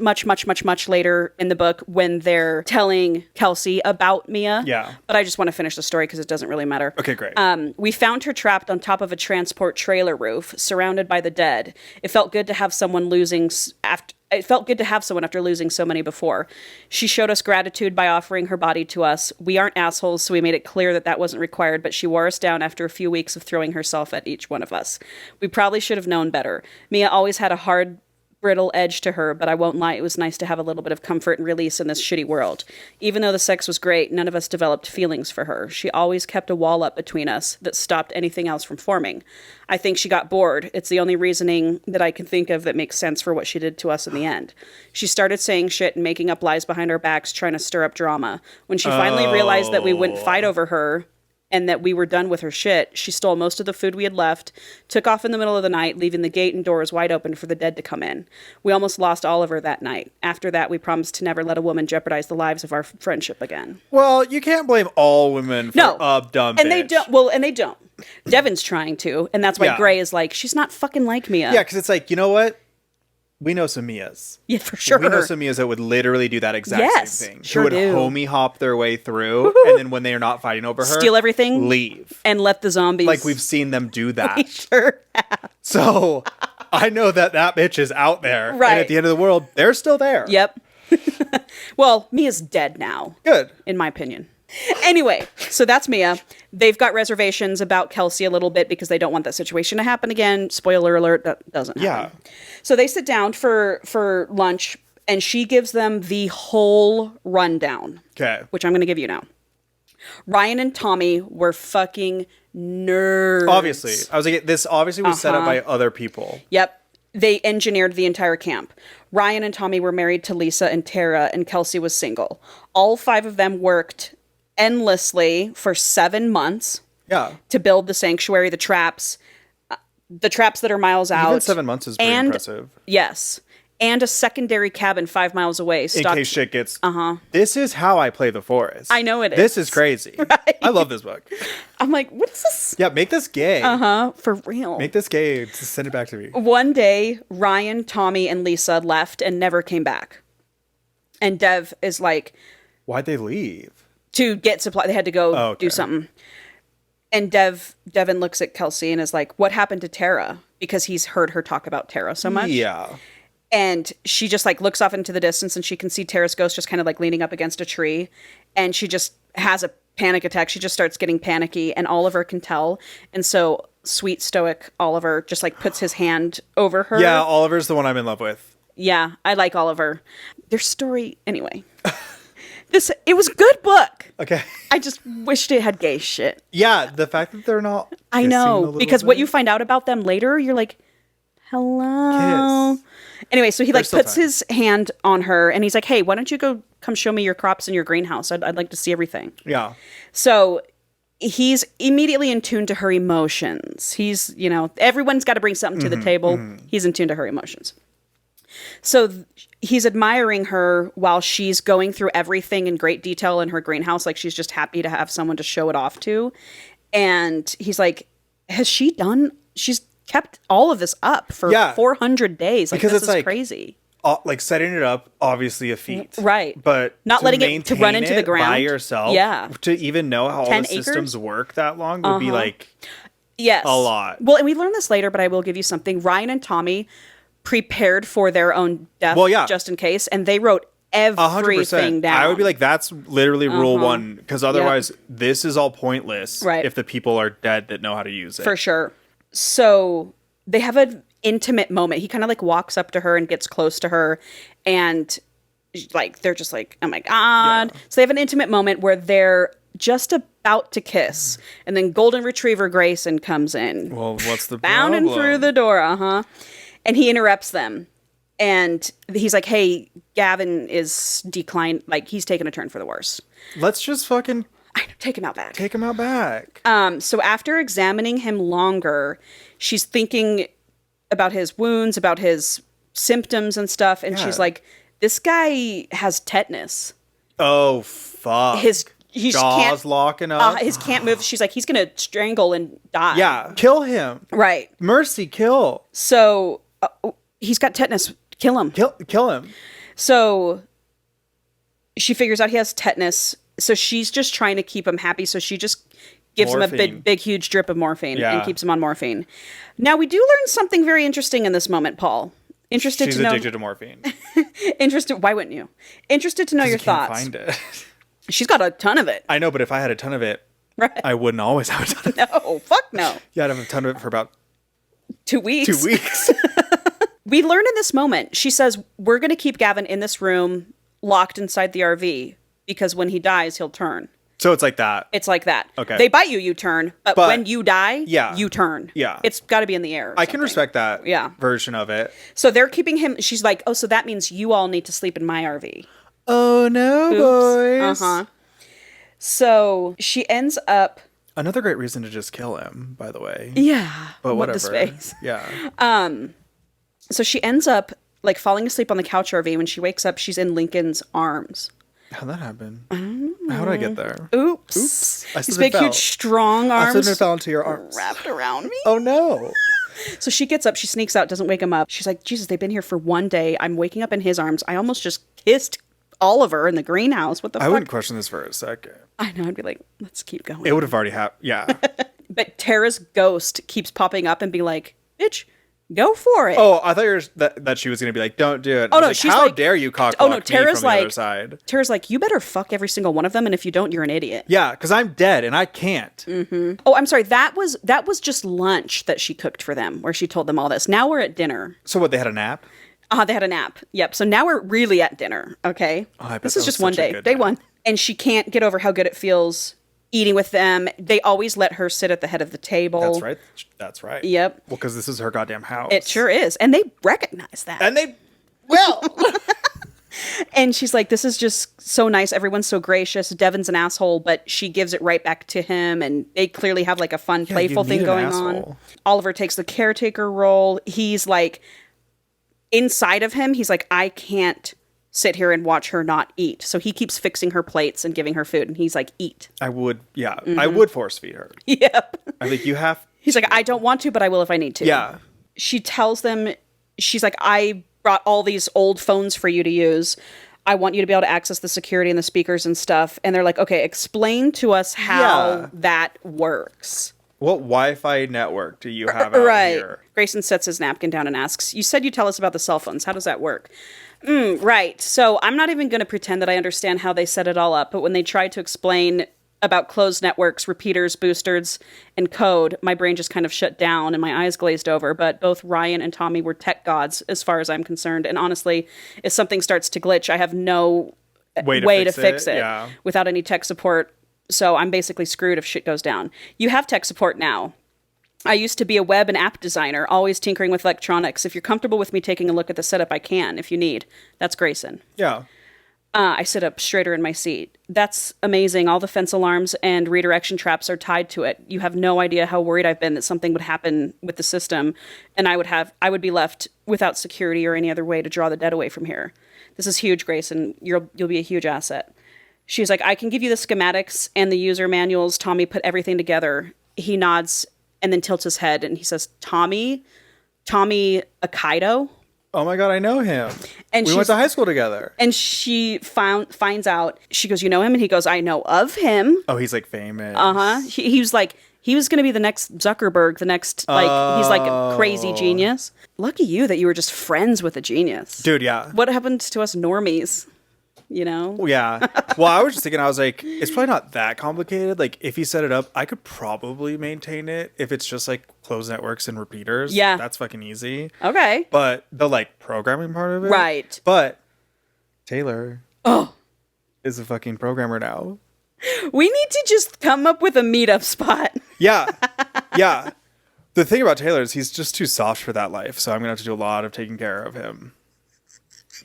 later in the book when they're telling Kelsey about Mia. Yeah. But I just want to finish the story because it doesn't really matter. Okay, great. We found her trapped on top of a transport trailer roof, surrounded by the dead. It felt good to have someone after losing so many before. She showed us gratitude by offering her body to us. We aren't assholes, so we made it clear that wasn't required, but she wore us down after a few weeks of throwing herself at each one of us. We probably should have known better. Mia always had a hard, brittle edge to her, but I won't lie, it was nice to have a little bit of comfort and release in this shitty world. Even though the sex was great, none of us developed feelings for her. She always kept a wall up between us that stopped anything else from forming. I think she got bored. It's the only reasoning that I can think of that makes sense for what she did to us in the end. She started saying shit and making up lies behind our backs, trying to stir up drama. When she finally realized that we wouldn't fight over her, and that we were done with her shit, she stole most of the food we had left, took off in the middle of the night, leaving the gate and doors wide open for the dead to come in. We almost lost Oliver that night. After that, we promised to never let a woman jeopardize the lives of our friendship again. Well, you can't blame all women for a dumb and bitch. they don't. Well, and they don't. Devin's trying to, and that's why Gray is like, she's not fucking like Mia. Yeah, because it's like, you know what? We know some Mias. Yeah, for sure. We know some Mias that would literally do that exact same thing. Sure who would homie hop their way through, and then when they are not fighting over her, steal everything, leave, and let the zombies. Like we've seen them do that. We sure have. So I know that bitch is out there, right? And at the end of the world, they're still there. Yep. Well, Mia's dead now. Good, in my opinion. Anyway, so that's Mia. They've got reservations about Kelsey a little bit because they don't want that situation to happen again. Spoiler alert, that doesn't happen. Yeah. So they sit down for lunch, and she gives them the whole rundown. Okay. Which I'm going to give you now. Ryan and Tommy were fucking nerds. Obviously. I was like, this obviously was set up by other people. Yep. They engineered the entire camp. Ryan and Tommy were married to Lisa and Tara, and Kelsey was single. All 5 of them worked endlessly for 7 months. Yeah. To build the sanctuary, the traps that are miles out. Even 7 months is pretty impressive. Yes. And a secondary cabin 5 miles away. In case shit gets... This is how I play the forest. I know it is. This is crazy. Right? I love this book. I'm like, what is this? Yeah, make this gay. For real. Make this gay. Just send it back to me. One day, Ryan, Tommy, and Lisa left and never came back. And Dev is like... Why'd they leave? To get supply. They had to go do something. And Devin looks at Kelsey and is like, what happened to Tara? Because he's heard her talk about Tara so much. Yeah. And she just like looks off into the distance and she can see Tara's ghost just kind of like leaning up against a tree. And she just has a panic attack. She just starts getting panicky and Oliver can tell. And so sweet stoic Oliver just like puts his hand over her. Yeah, Oliver's the one I'm in love with. Yeah, I like Oliver. Their story, anyway. It was a good book. Okay. I just wished it had gay shit. Yeah, the fact that they're not. I know, because what you find out about them later, you're like, hello. Kiss. Anyway, so he like still puts time. his hand on her and he's like, hey, why don't you come show me your crops in your greenhouse? I'd like to see everything. Yeah. So he's immediately in tune to her emotions. He's, everyone's got to bring something to the table. He's in tune to her emotions. So he's admiring her while she's going through everything in great detail in her greenhouse. Like she's just happy to have someone to show it off to. And he's like, she's kept all of this up for 400 days. Like, because this it's is like, crazy. Like setting it up, obviously a feat. Right. But not letting it to run into the ground by yourself. Yeah. To even know how all 10 the acres? systems work that long would be like yes. a lot. Well, and we learned this later, but I will give you something. Ryan and Tommy prepared for their own death just in case, and they wrote everything 100%. down. I would be like, that's literally rule one, because otherwise this is all pointless if the people are dead that know how to use it. For sure. So they have an intimate moment. He kind of like walks up to her and gets close to her, and like they're just like, oh my God. Yeah. So they have an intimate moment where they're just about to kiss, and then Golden Retriever Grayson comes in. Well, what's the bounding problem? through the door, and he interrupts them. And he's like, hey, Gavin is declined. Like, he's taking a turn for the worse. Let's just fucking... take him out back. Take him out back. So after examining him longer, she's thinking about his wounds, about his symptoms and stuff. And she's like, this guy has tetanus. Oh, fuck. His jaws locking up. His can't move. She's like, he's going to strangle and die. Yeah. Kill him. Right. Mercy, kill. So he's got tetanus. Kill him. Kill him. So she figures out he has tetanus. So she's just trying to keep him happy. So she just gives him a big, huge drip of morphine and keeps him on morphine. Now, we do learn something very interesting in this moment, Paul. She's addicted to morphine. Why wouldn't you? Interested to know your thoughts. Find it. She's got a ton of it. I know, but if I had a ton of it, I wouldn't always have a ton of it. No, fuck no. Yeah, I'd have a ton of it for about 2 weeks. 2 weeks. We learn in this moment, she says, we're going to keep Gavin in this room locked inside the RV because when he dies, he'll turn. So it's like that. It's like that. Okay. They bite you, you turn. But when you die, you turn. Yeah. It's got to be in the air. I can respect that version of it. So they're keeping him. She's like, oh, so that means you all need to sleep in my RV. Oh, no, Oops. boys. So she ends up. Another great reason to just kill him, by the way. Yeah. But whatever. The space. Yeah. So she ends up like falling asleep on the couch RV. When she wakes up, she's in Lincoln's arms. How'd that happen? How did I get there? Oops. I These big, huge, strong arms. I slipped and fell into your arms. Wrapped around me. Oh, no. So she gets up, she sneaks out, doesn't wake him up. She's like, Jesus, they've been here for one day. I'm waking up in his arms. I almost just kissed Oliver in the greenhouse. What the fuck? I wouldn't question this for a second. I know. I'd be like, let's keep going. It would have already happened. Yeah. But Tara's ghost keeps popping up and be like, bitch, go for it. Oh, I thought you were that she was going to be like, don't do it. Oh, no, like, she's how like, dare you cockblock me Tara's from like, the other side. Tara's like, you better fuck every single one of them, and if you don't, you're an idiot. Yeah, because I'm dead and I can't. Mm-hmm. Oh, I'm sorry. That was just lunch that she cooked for them, where she told them all this. Now we're at dinner. So what, they had a nap? They had a nap. Yep. So now we're really at dinner. Okay. Oh, this is just one day. Day one. And she can't get over how good it feels eating with them. They always let her sit at the head of the table. That's right. That's right. Yep. Well, because this is her goddamn house. It sure is. And they recognize that. And they will. And she's like, this is just so nice. Everyone's so gracious. Devin's an asshole, but she gives it right back to him. And they clearly have like a fun, playful thing going on. Oliver takes the caretaker role. He's like, inside of him, he's like, I can't sit here and watch her not eat. So he keeps fixing her plates and giving her food. And he's like, eat. I would, yeah. Mm-hmm. I would force feed her. Yep. I think you have. He's like, I don't want to, but I will if I need to. Yeah. She tells them, she's like, I brought all these old phones for you to use. I want you to be able to access the security and the speakers and stuff. And they're like, okay, explain to us how that works. What Wi-Fi network do you have out here? Grayson sets his napkin down and asks, you said you tell us about the cell phones. How does that work? Right. So I'm not even going to pretend that I understand how they set it all up. But when they tried to explain about closed networks, repeaters, boosters, and code, my brain just kind of shut down and my eyes glazed over. But both Ryan and Tommy were tech gods as far as I'm concerned. And honestly, if something starts to glitch, I have no way to fix it without any tech support. So I'm basically screwed if shit goes down. You have tech support now. I used to be a web and app designer, always tinkering with electronics. If you're comfortable with me taking a look at the setup, I can, if you need. That's Grayson. Yeah. I sit up straighter in my seat. That's amazing. All the fence alarms and redirection traps are tied to it. You have no idea how worried I've been that something would happen with the system, and I would be left without security or any other way to draw the dead away from here. This is huge, Grayson. You'll be a huge asset. She's like, I can give you the schematics and the user manuals. Tommy put everything together. He nods and then tilts his head and he says, Tommy Akaido? Oh my God, I know him. And we went to high school together. And she finds out, she goes, you know him? And he goes, I know of him. Oh, he's like famous. Uh-huh. He was like, he was going to be the next Zuckerberg, the next, like, he's like a crazy genius. Lucky you that you were just friends with a genius. Dude, yeah. What happened to us normies? You know? Yeah. Well, I was just thinking, I was like, it's probably not that complicated. Like, if he set it up, I could probably maintain it if it's just like closed networks and repeaters. Yeah. That's fucking easy. Okay. But the like programming part of it. Right. But Taylor is a fucking programmer now. We need to just come up with a meetup spot. Yeah. Yeah. The thing about Taylor is he's just too soft for that life. So I'm going to have to do a lot of taking care of him.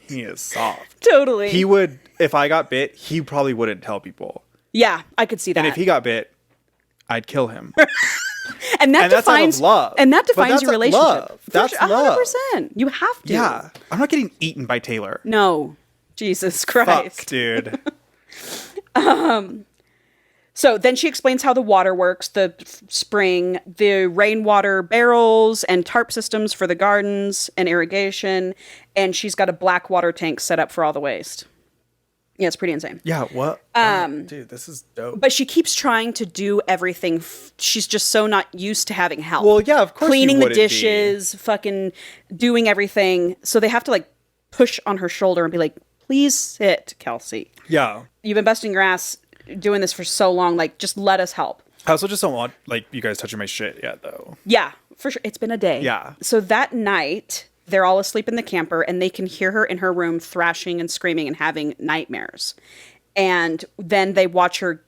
He is soft. Totally. He would, if I got bit, he probably wouldn't tell people. Yeah, I could see that. And if he got bit, I'd kill him. and that defines love. And that defines your relationship. Love. That's 100%. You have to. Yeah. I'm not getting eaten by Taylor. No. Jesus Christ. Fuck, dude. So then she explains how the water works, the spring, the rainwater barrels and tarp systems for the gardens and irrigation. And she's got a black water tank set up for all the waste. Yeah, it's pretty insane. Yeah, what? Dude, this is dope. But she keeps trying to do everything. She's just so not used to having help. Well, yeah, of course. Cleaning the dishes, fucking doing everything. So they have to like push on her shoulder and be like, please sit, Kelsey. Yeah. You've been busting your ass doing this for so long. Like, just let us help. I also just don't want like you guys touching my shit yet, though. Yeah, for sure. It's been a day. Yeah. So that night, they're all asleep in the camper and they can hear her in her room thrashing and screaming and having nightmares. And then they watch her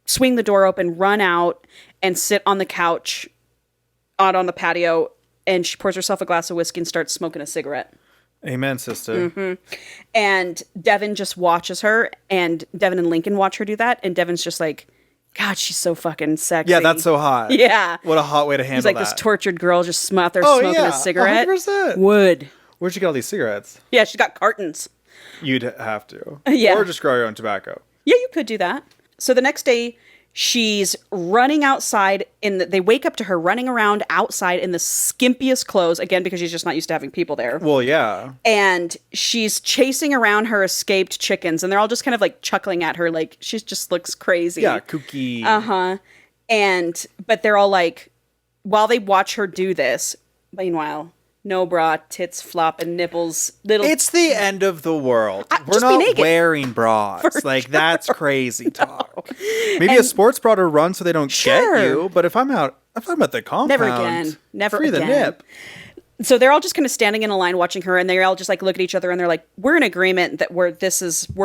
swing the door open, run out, and sit on the couch out on the patio. And she pours herself a glass of whiskey and starts smoking a cigarette. Amen, sister. Mm-hmm. And Devin just watches her, and Devin and Lincoln watch her do that. And Devin's just like, God, she's so fucking sexy. Yeah, that's so hot. Yeah. What a hot way to handle He's like that. this tortured girl just smoking a cigarette. 100%. Would. Where'd you get all these cigarettes? Yeah, she's got cartons. You'd have to. Yeah. Or just grow your own tobacco. Yeah, you could do that. So the next day, she's running outside they wake up to her running around outside in the skimpiest clothes, again, because she's just not used to having people there. Well, yeah. And she's chasing around her escaped chickens, and they're all just kind of like chuckling at her, like she just looks crazy. Yeah, kooky. Uh-huh. But they're all like, while they watch her do this, meanwhile, no bra, tits flop, and nipples. It's the end of the world. We're not wearing bras. Like, that's crazy talk. Maybe a sports bra to run so they don't get you. But if I'm at the compound, never again. Free the nip. So they're all just kind of standing in a line watching her, and they all just like look at each other, and they're like, "We're in agreement that we're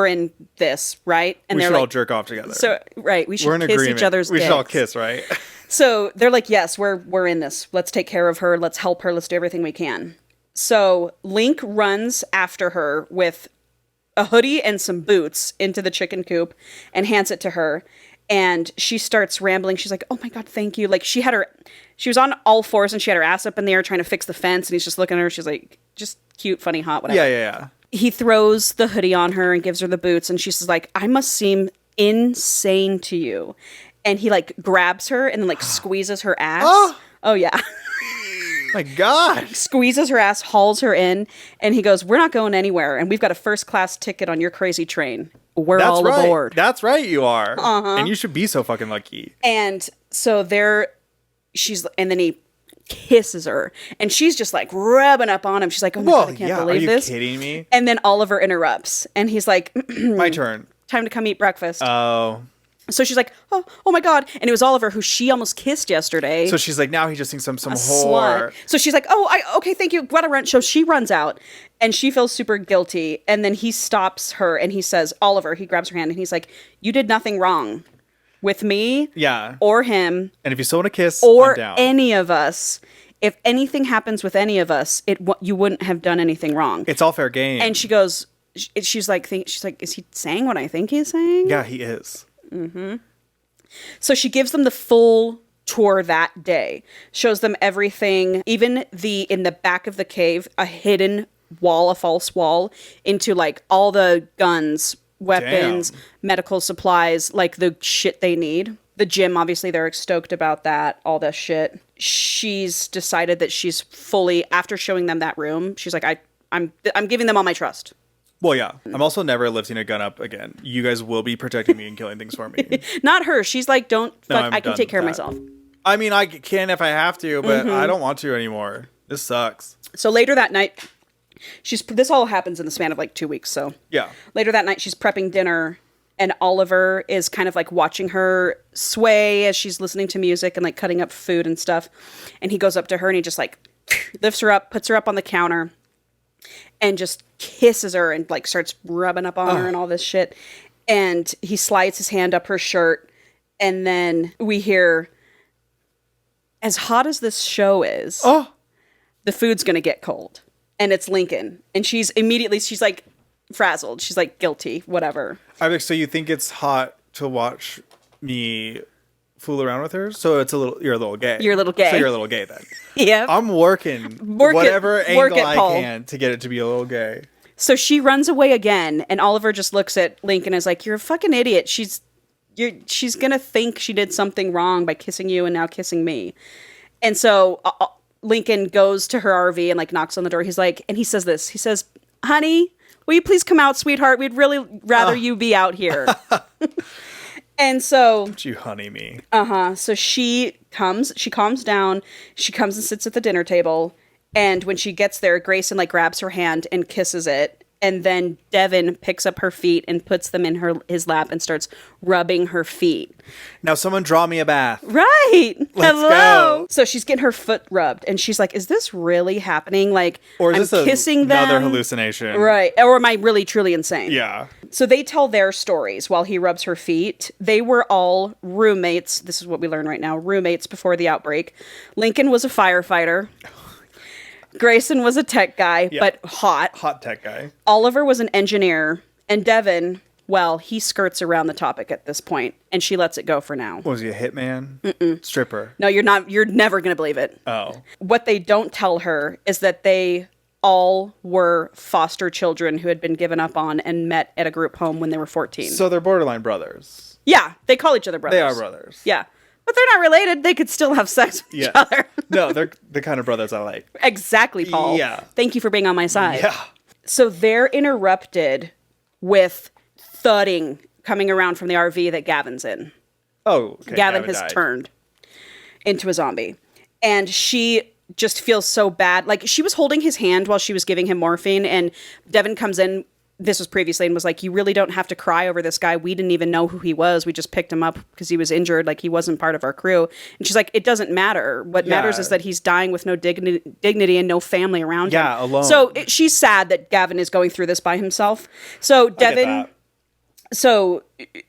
in this, right?" And we they're should like, all jerk off together. So right, we should kiss each other's dicks. We should all kiss, right? So they're like, yes, we're in this. Let's take care of her. Let's help her. Let's do everything we can. So Link runs after her with a hoodie and some boots into the chicken coop and hands it to her. And she starts rambling. She's like, oh my God, thank you. Like she was on all fours and she had her ass up in the air trying to fix the fence. And he's just looking at her. She's like, just cute, funny, hot, whatever. Yeah. He throws the hoodie on her and gives her the boots. And she's like, I must seem insane to you. And he like grabs her and then like squeezes her ass. Oh yeah. My God. Squeezes her ass, hauls her in, and he goes, we're not going anywhere. And we've got a first class ticket on your crazy train. We're all aboard. That's right, you are. Uh-huh. And you should be so fucking lucky. And so and then he kisses her. And she's just like rubbing up on him. She's like, oh my God, I can't believe this. Are you kidding me? And then Oliver interrupts. And he's like, my turn. Time to come eat breakfast. Oh. So she's like, oh my God. And it was Oliver who she almost kissed yesterday. So she's like, now he just thinks I'm some whore. Slut. So she's like, okay, thank you. Gotta run. So she runs out and she feels super guilty. And then he stops her and he says, Oliver, he grabs her hand and he's like, you did nothing wrong. with me Yeah. or him And if you still want to kiss, or I'm down. any of us, if anything happens with any of us, you wouldn't have done anything wrong. It's all fair game. And she goes, she's like, is he saying what I think he's saying? Yeah, he is. So she gives them the full tour that day, shows them everything, even in the back of the cave, a hidden wall, a false wall into like all the guns, weapons, medical supplies, like the shit they need. The gym, obviously, they're stoked about that, all that shit. She's decided that she's fully, after showing them that room, she's like, I'm giving them all my trust. Well, yeah. I'm also never lifting a gun up again. You guys will be protecting me and killing things for me. Not her. She's like, I can take care of that. myself. I mean, I can if I have to, but I don't want to anymore. This sucks. So later that night, this all happens in the span of like 2 weeks. So Yeah. later that night, she's prepping dinner, and Oliver is kind of like watching her sway as she's listening to music and like cutting up food and stuff. And he goes up to her and he just like lifts her up, puts her up on the counter, and just kisses her and like starts rubbing up on her and all this shit. And he slides his hand up her shirt, and then we hear, as hot as this show is, the food's gonna get cold. And it's Lincoln. And she's like frazzled. She's like guilty, whatever. I'm like, so you think it's hot to watch me fool around with her? So you're a little gay. You're a little gay. So you're a little gay then. Yeah. I'm working whatever angle I can to get it to be a little gay. So she runs away again, and Oliver just looks at Lincoln and is like, "You're a fucking idiot. She's gonna think she did something wrong by kissing you and now kissing me." And so Lincoln goes to her RV and like knocks on the door. He's like, and he says this. He says, "Honey, will you please come out, sweetheart? We'd really rather you be out here." And so, Don't you honey me. So she calms down. She comes and sits at the dinner table. And when she gets there, Grayson like grabs her hand and kisses it. And then Devin picks up her feet and puts them in his lap and starts rubbing her feet. Now someone draw me a bath. Right. Let's Hello. go. So she's getting her foot rubbed, and she's like, "Is this really happening? Like, Or is I'm this kissing them? another hallucination?" Right. Or am I really truly insane?" Yeah. So they tell their stories while he rubs her feet. They were all roommates. This is what we learn right now. Roommates before the outbreak. Lincoln was a firefighter. Grayson was a tech guy, but hot. Hot tech guy. Oliver was an engineer. And Devin, well, he skirts around the topic at this point, and she lets it go for now. What was he, a hitman? Stripper. No, you're not. You're never going to believe it. Oh. What they don't tell her is that they all were foster children who had been given up on and met at a group home when they were 14. So they're borderline brothers. Yeah, they call each other brothers. They are brothers. Yeah. But they're not related. They could still have sex with each Yes. other. No, they're the kind of brothers I like. Exactly, Paul. Yeah. Thank you for being on my side. Yeah. So they're interrupted with thudding coming around from the RV that Gavin's in. Oh, okay. Gavin has died. turned into a zombie. And she just feels so bad. Like, she was holding his hand while she was giving him morphine, and Devin comes in, this was previously, and was like, "You really don't have to cry over this guy. We didn't even know who he was. We just picked him up because he was injured. Like, he wasn't part of our crew." And she's like, "It doesn't matter. What matters is that he's dying with no dignity and no family around him." Yeah, alone. So she's sad that Gavin is going through this by himself. So Devin... So,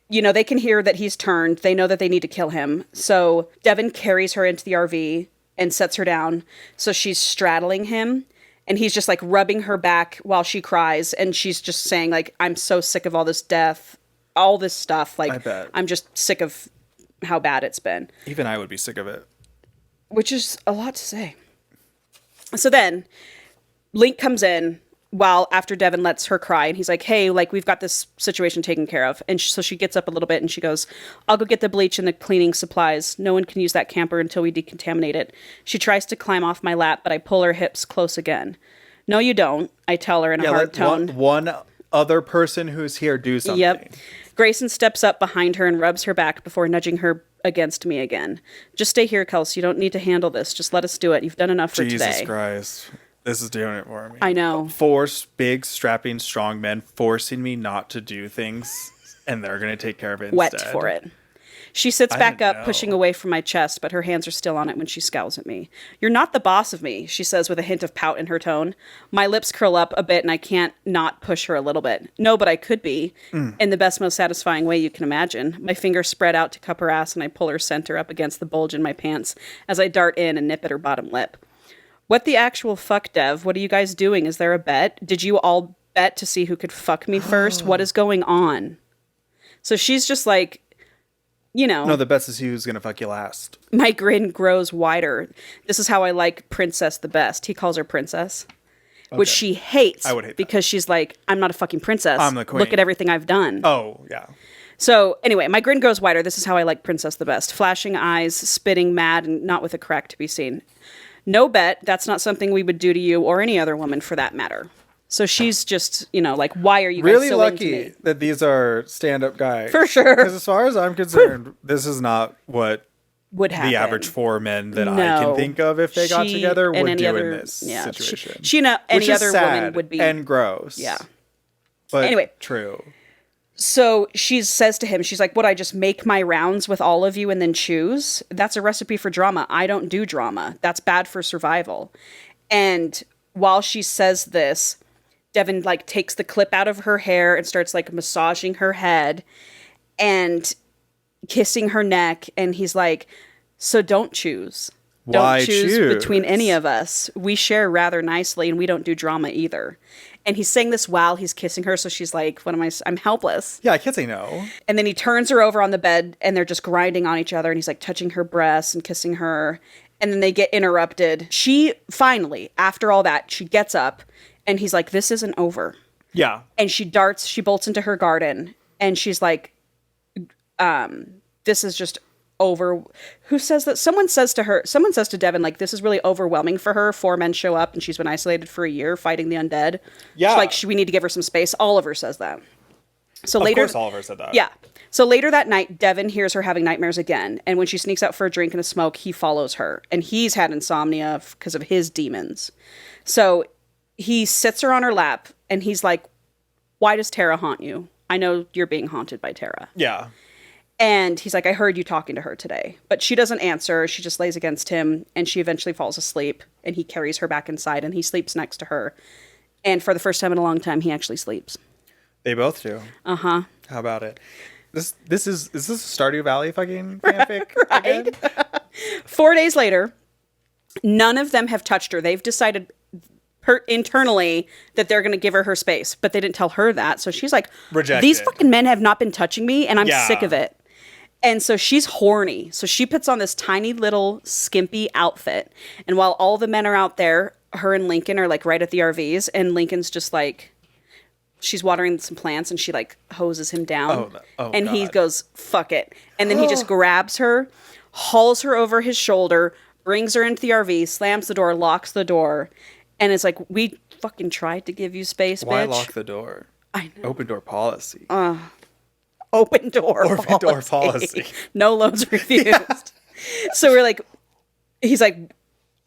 they can hear that he's turned. They know that they need to kill him. So Devin carries her into the RV and sets her down. So she's straddling him, and he's just like rubbing her back while she cries. And she's just saying like, "I'm so sick of all this death, all this stuff. Like, I bet. I'm just sick of how bad it's been." Even I would be sick of it. Which is a lot to say. So then Link comes in after Devin lets her cry, and he's like, "Hey, like, we've got this situation taken care of." And so she gets up a little bit and she goes, "I'll go get the bleach and the cleaning supplies. No one can use that camper until we decontaminate it." She tries to climb off my lap, but I pull her hips close again. "No, you don't," I tell her in a hard tone. One other person who's here do something. Yep. Grayson steps up behind her and rubs her back before nudging her against me again. "Just stay here, Kelsey. You don't need to handle this. Just let us do it. You've done enough for today." Jesus Christ. This is doing it for me. I know. 4 big, strapping, strong men forcing me not to do things, and they're going to take care of it Wet instead. for it. She sits back didn't up, know. pushing away from my chest, but her hands are still on it when she scowls at me. You're not the boss of me, she says with a hint of pout in her tone. My lips curl up a bit and I can't not push her a little bit. No, but I could be, in the best, most satisfying way you can imagine. My fingers spread out to cup her ass and I pull her center up against the bulge in my pants as I dart in and nip at her bottom lip. What the actual fuck, Dev? What are you guys doing? Is there a bet? Did you all bet to see who could fuck me first? What is going on? So she's just like, you know. No, the best is who's going to fuck you last. My grin grows wider. This is how I like Princess the best. He calls her Princess, which she hates. I would hate because she's like, I'm not a fucking princess. I'm the queen. Look at everything I've done. Oh, yeah. So anyway, my grin grows wider. This is how I like Princess the best. Flashing eyes, spitting mad, and not with a crack to be seen. No bet. That's not something we would do to you or any other woman for that matter. So she's just, you know, like, why are you guys really so lucky into me? that these are stand-up guys. For sure. Because as far as I'm concerned, this is not what Would happen. the average 4 men that I No. can think of if they got She together and would any do other- in this situation. She know, any Which is other sad woman would be. and gross. Yeah. But Anyway. true. So she says to him, she's like, would I just make my rounds with all of you and then choose? That's a recipe for drama. I don't do drama. That's bad for survival. And while she says this, Devin like takes the clip out of her hair and starts like massaging her head and kissing her neck. And he's like, so don't choose. Why Don't choose choose? between any of us. We share rather nicely and we don't do drama either. And he's saying this while he's kissing her. So she's like, what am I? I'm helpless. Yeah, I can't say no. And then he turns her over on the bed and they're just grinding on each other. And he's like touching her breasts and kissing her. And then they get interrupted. She finally, after all that, she gets up and he's like, this isn't over. Yeah. And she bolts into her garden. And she's like, this is just over. Who says that? Someone says to Devin, like, this is really overwhelming for her. 4 men show up and she's been isolated for a year fighting the undead. Yeah. She's like, we need to give her some space. Oliver says that. So later, Of course Oliver said that. yeah. So later that night, Devin hears her having nightmares again. And when she sneaks out for a drink and a smoke, he follows her. And he's had insomnia because of his demons. So he sits her on her lap and he's like, why does Tara haunt you? I know you're being haunted by Tara. Yeah. And he's like, I heard you talking to her today. But she doesn't answer. She just lays against him and she eventually falls asleep. And he carries her back inside and he sleeps next to her. And for the first time in a long time, he actually sleeps. They both do. Uh-huh. How about it? Is this a Stardew Valley fucking fanfic? Right? Again? 4 days later, none of them have touched her. They've decided internally that they're going to give her space, but they didn't tell her that. So she's like, Rejected. These fucking men have not been touching me and I'm Yeah. sick of it. And so she's horny. So she puts on this tiny little skimpy outfit. And while all the men are out there, her and Lincoln are like right at the RVs. And Lincoln's just like, she's watering some plants and she like hoses him down. And he God. goes, fuck it. And then he just grabs her, hauls her over his shoulder, brings her into the RV, slams the door, locks the door. And it's like, we fucking tried to give you space, Why bitch. lock the door? I know. Open door policy. Open door Open door policy. No loans refused. So we're like, he's like,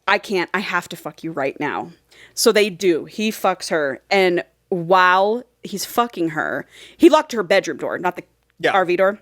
I can't, I have to fuck you right now. So they do. He fucks her. And while he's fucking her, he locked her bedroom door, not the RV door.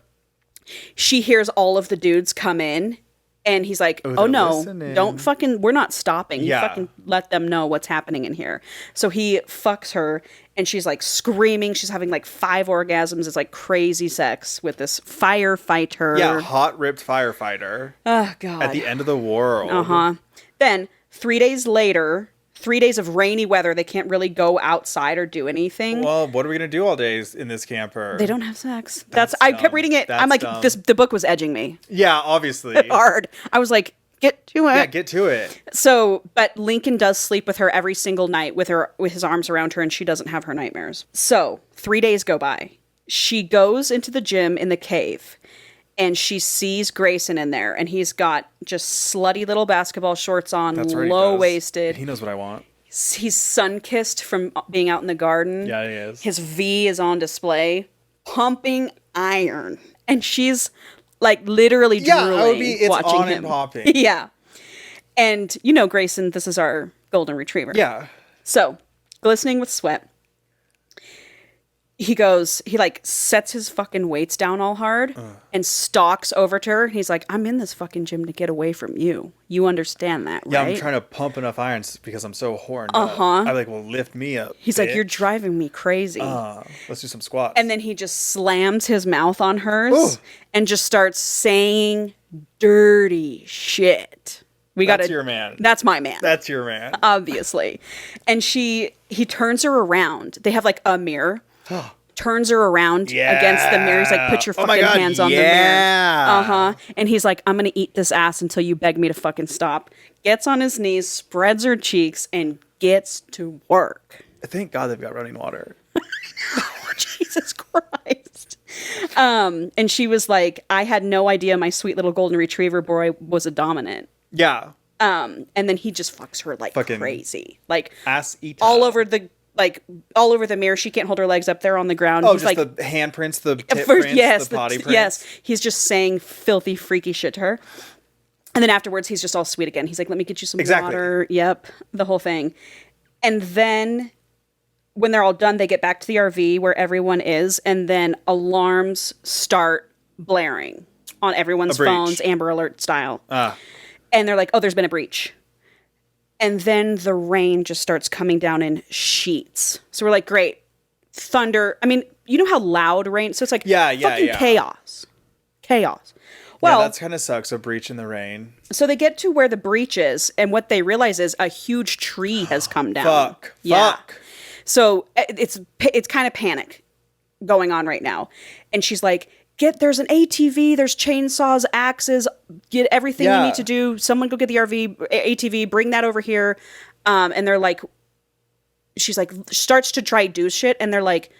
She hears all of the dudes come in. And he's like, oh no, don't fucking, we're not stopping. You fucking let them know what's happening in here. So he fucks her and she's like screaming. She's having like 5 orgasms. It's like crazy sex with this firefighter. Yeah, hot ripped firefighter. Oh God. At the end of the world. Uh-huh. Then 3 days later, 3 days of rainy weather, they can't really go outside or do anything. Well, what are we gonna do all days in this camper? They don't have sex. I kept reading it. I'm like, dumb. the book was edging me Yeah, obviously. hard. I was like, get to it. Yeah, get to it. So, but Lincoln does sleep with her every single night with his arms around her and she doesn't have her nightmares. So 3 days go by. She goes into the gym in the cave and she sees Grayson in there and he's got just slutty little basketball shorts on, low-waisted. He knows what I want. He's sun-kissed from being out in the garden. Yeah, he is. His V is on display, pumping iron. And she's like literally drooling it's watching on him. and popping. Yeah. And you know, Grayson, this is our golden retriever. Yeah. So, glistening with sweat. he like sets his fucking weights down all hard and stalks over to her. He's like, I'm in this fucking gym to get away from you. You understand that, right? Yeah, I'm trying to pump enough irons because I'm so horned up. I'm like, well, lift me up. He's like, you're driving me crazy. Let's do some squats. And then he just slams his mouth on hers and just starts saying dirty shit. That's your man. That's my man. That's your man. Obviously. And he turns her around. They have like a mirror. Turns her around against the mirror. He's like, put your fucking hands on the mirror. And he's like, I'm going to eat this ass until you beg me to fucking stop. Gets on his knees, spreads her cheeks, and gets to work. Thank God they've got running water. Oh, Jesus Christ. And she was like, I had no idea my sweet little golden retriever boy was a dominant. Yeah. And then he just fucks her like fucking crazy. Like ass eat all over the mirror. She can't hold her legs up there on the ground. Oh, he's just like, the handprints, the tip prints, the potty prints. Yes. He's just saying filthy, freaky shit to her. And then afterwards, he's just all sweet again. He's like, let me get you some water. Yep. The whole thing. And then when they're all done, they get back to the RV where everyone is. And then alarms start blaring on everyone's phones, Amber Alert style. And they're like, oh, there's been a breach. And then the rain just starts coming down in sheets. So we're like, great. Thunder. I mean, you know how loud rain. So it's like fucking chaos. Chaos. Well, that kind of sucks. A breach in the rain. So they get to where the breach is. And what they realize is a huge tree has come down. Fuck. So it's kind of panic going on right now. And she's like, there's an ATV, there's chainsaws, axes, get everything you need to do. Someone go get the ATV, bring that over here. And they're like, she's like, starts to try do shit. And they're like,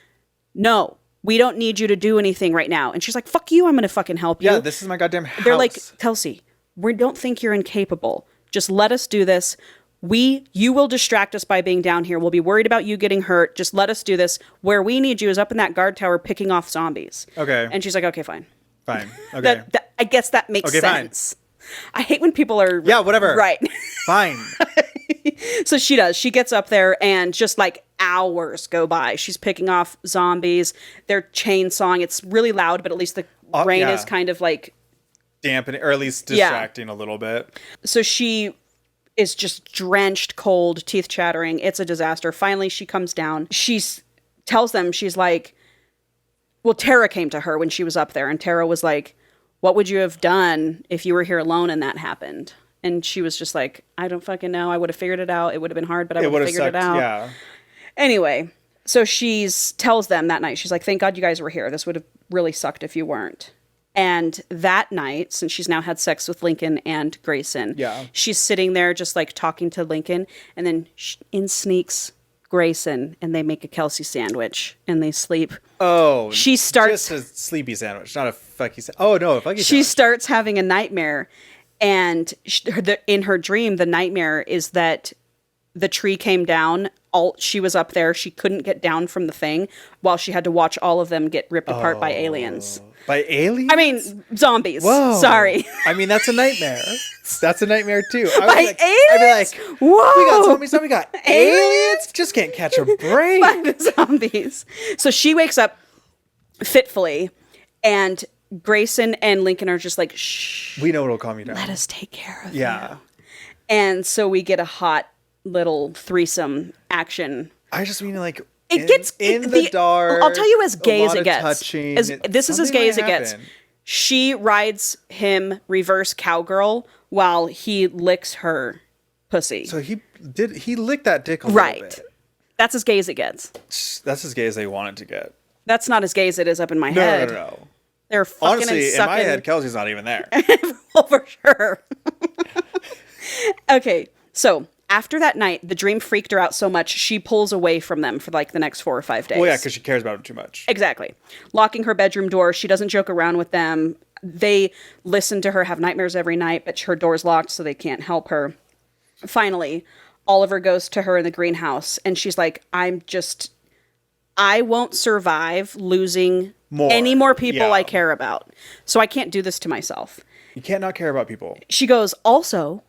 no, we don't need you to do anything right now. And she's like, fuck you, I'm going to fucking help you. Yeah, this is my goddamn house. They're like, Kelsey, we don't think you're incapable. Just let us do this. You will distract us by being down here. We'll be worried about you getting hurt. Just let us do this. Where we need you is up in that guard tower picking off zombies. Okay. And she's like, okay, fine. Fine. Okay. I guess that makes sense. Fine. I hate when people are... Yeah, whatever. Right. Fine. So she does. She gets up there and just like hours go by. She's picking off zombies. They're chainsawing. It's really loud, but at least the rain is kind of like... dampening, or at least distracting a little bit. So she... is just drenched, cold, teeth chattering. It's a disaster. Finally, she comes down. She tells them, she's like, well, Tara came to her when she was up there. And Tara was like, what would you have done if you were here alone and that happened? And she was just like, I don't fucking know. I would have figured it out. It would have been hard, but I would have figured it out. Yeah. Anyway, so she tells them that night, she's like, thank God you guys were here. This would have really sucked if you weren't. And that night, since she's now had sex with Lincoln and Grayson, she's sitting there just like talking to Lincoln, and then in sneaks Grayson, and they make a Kelsey sandwich, and they sleep. Oh, she starts just a sleepy sandwich, not a fucky sandwich. Oh no, a fucky sandwich. She starts having a nightmare, and in her dream, the nightmare is that the tree came down. She was up there. She couldn't get down from the thing while she had to watch all of them get ripped apart by aliens. By aliens? I mean, zombies. Whoa. Sorry. I mean, that's a nightmare. That's a nightmare, too. By aliens? I'd be like, whoa. We got zombies, we got aliens? Just can't catch a break. By the zombies. So she wakes up fitfully, and Grayson and Lincoln are just like, shh. We know what'll calm you down. Let us take care of you. And so we get a hot little threesome action. I just mean, like... It gets in the dark. I'll tell you, as gay as it gets. Touching, this is as gay as it gets. She rides him reverse cowgirl while he licks her pussy. So he licked that dick a little bit. That's as gay as it gets. That's as gay as they want it to get. That's not as gay as it is up in my head. No. They're fucking honestly, and sucking. in my head, Kelsey's not even there. Well, for sure. Okay, so after that night, the dream freaked her out so much, she pulls away from them for like the next 4 or 5 days. Well, yeah, because she cares about them too much. Exactly. Locking her bedroom door. She doesn't joke around with them. They listen to her have nightmares every night, but her door's locked, so they can't help her. Finally, Oliver goes to her in the greenhouse, and she's like, I won't survive losing any more people I care about. So I can't do this to myself. You can't not care about people. She goes, also,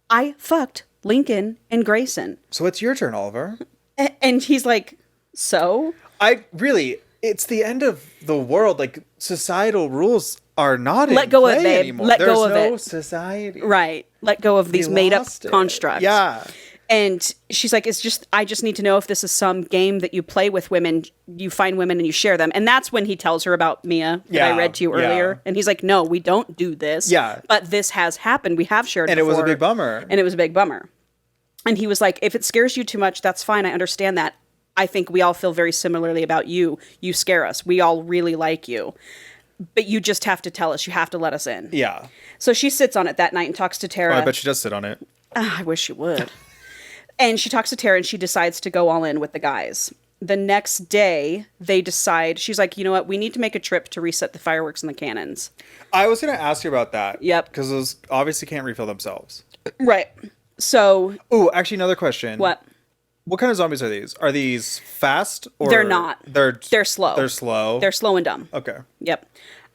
I fucked Lincoln and Grayson. So it's your turn, Oliver. And he's like, so? It's the end of the world. Like, societal rules are not Let in go of play it, babe. anymore. Let There's go of no it. society. Right. Let go of these made up lost it. constructs. Yeah. And she's like, I just need to know if this is some game that you play with women. You find women and you share them. And that's when he tells her about Mia that I read to you earlier. Yeah. And he's like, no, we don't do this. Yeah. But this has happened. We have shared And before. it was a big bummer. And it was a big bummer. And he was like, if it scares you too much, that's fine. I understand that. I think we all feel very similarly about you. You scare us. We all really like you. But you just have to tell us. You have to let us in. Yeah. So she sits on it that night and talks to Tara. Oh, I bet she does sit on it. I wish she would. And she talks to Tara and she decides to go all in with the guys. The next day, they decide, she's like, you know what? We need to make a trip to reset the fireworks and the cannons. I was going to ask you about that. Yep. Because those obviously can't refill themselves. Right. So. Oh, actually, another question. What? What kind of zombies are these? Are these fast or They're not. They're slow. They're slow. They're slow and dumb. Okay. Yep.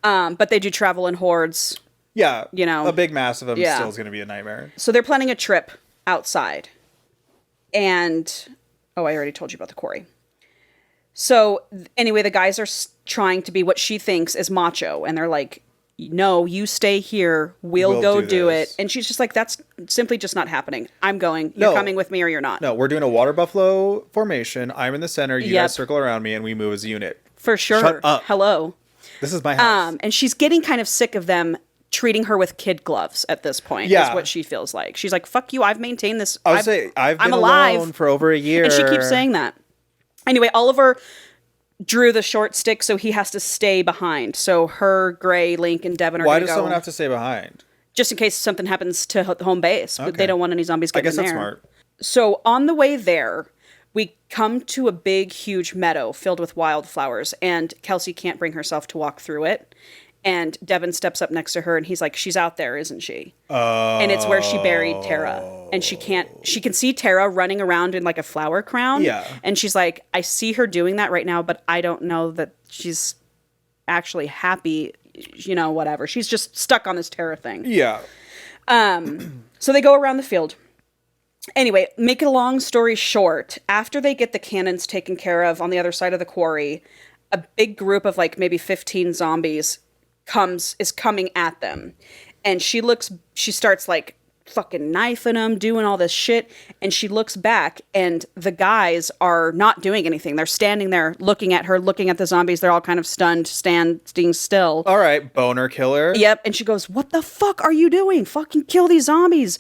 But they do travel in hordes. Yeah. You know. A big mass of them Yeah. still is going to be a nightmare. So they're planning a trip outside. And I already told you about the quarry. So anyway, the guys are trying to be what she thinks is macho, and they're like, "No, you stay here. We'll go do it." And she's just like, "That's simply just not happening. I'm going. You're coming with me, or you're not." No, we're doing a water buffalo formation. I'm in the center. You guys circle around me, and we move as a unit. For sure. Shut up. Hello. This is my house. And she's getting kind of sick of them treating her with kid gloves at this point. Yeah. Is what she feels like. She's like, "Fuck you. I've maintained this. I've been alive alone for over a year." And she keeps saying that. Anyway, Oliver drew the short stick, so he has to stay behind. So her, Gray, Link, and Devin are Why going to does go. someone have to stay behind? Just in case something happens to home base. Okay. They don't want any zombies getting in there. I guess that's smart. So on the way there, we come to a big, huge meadow filled with wildflowers, and Kelsey can't bring herself to walk through it. And Devin steps up next to her, and he's like, "She's out there, isn't she?" And it's where she buried Tara. And she can see Tara running around in like a flower crown. Yeah. And she's like, "I see her doing that right now, but I don't know that she's actually happy, you know, whatever. She's just stuck on this Tara thing." Yeah. So they go around the field. Anyway, make a long story short, after they get the cannons taken care of on the other side of the quarry, a big group of like maybe 15 zombies is coming at them. And she starts like fucking knifing them, doing all this shit. And she looks back and the guys are not doing anything. They're standing there looking at her, looking at the zombies. They're all kind of stunned, standing still. All right, boner killer. Yep. And she goes, "What the fuck are you doing? Fucking kill these zombies.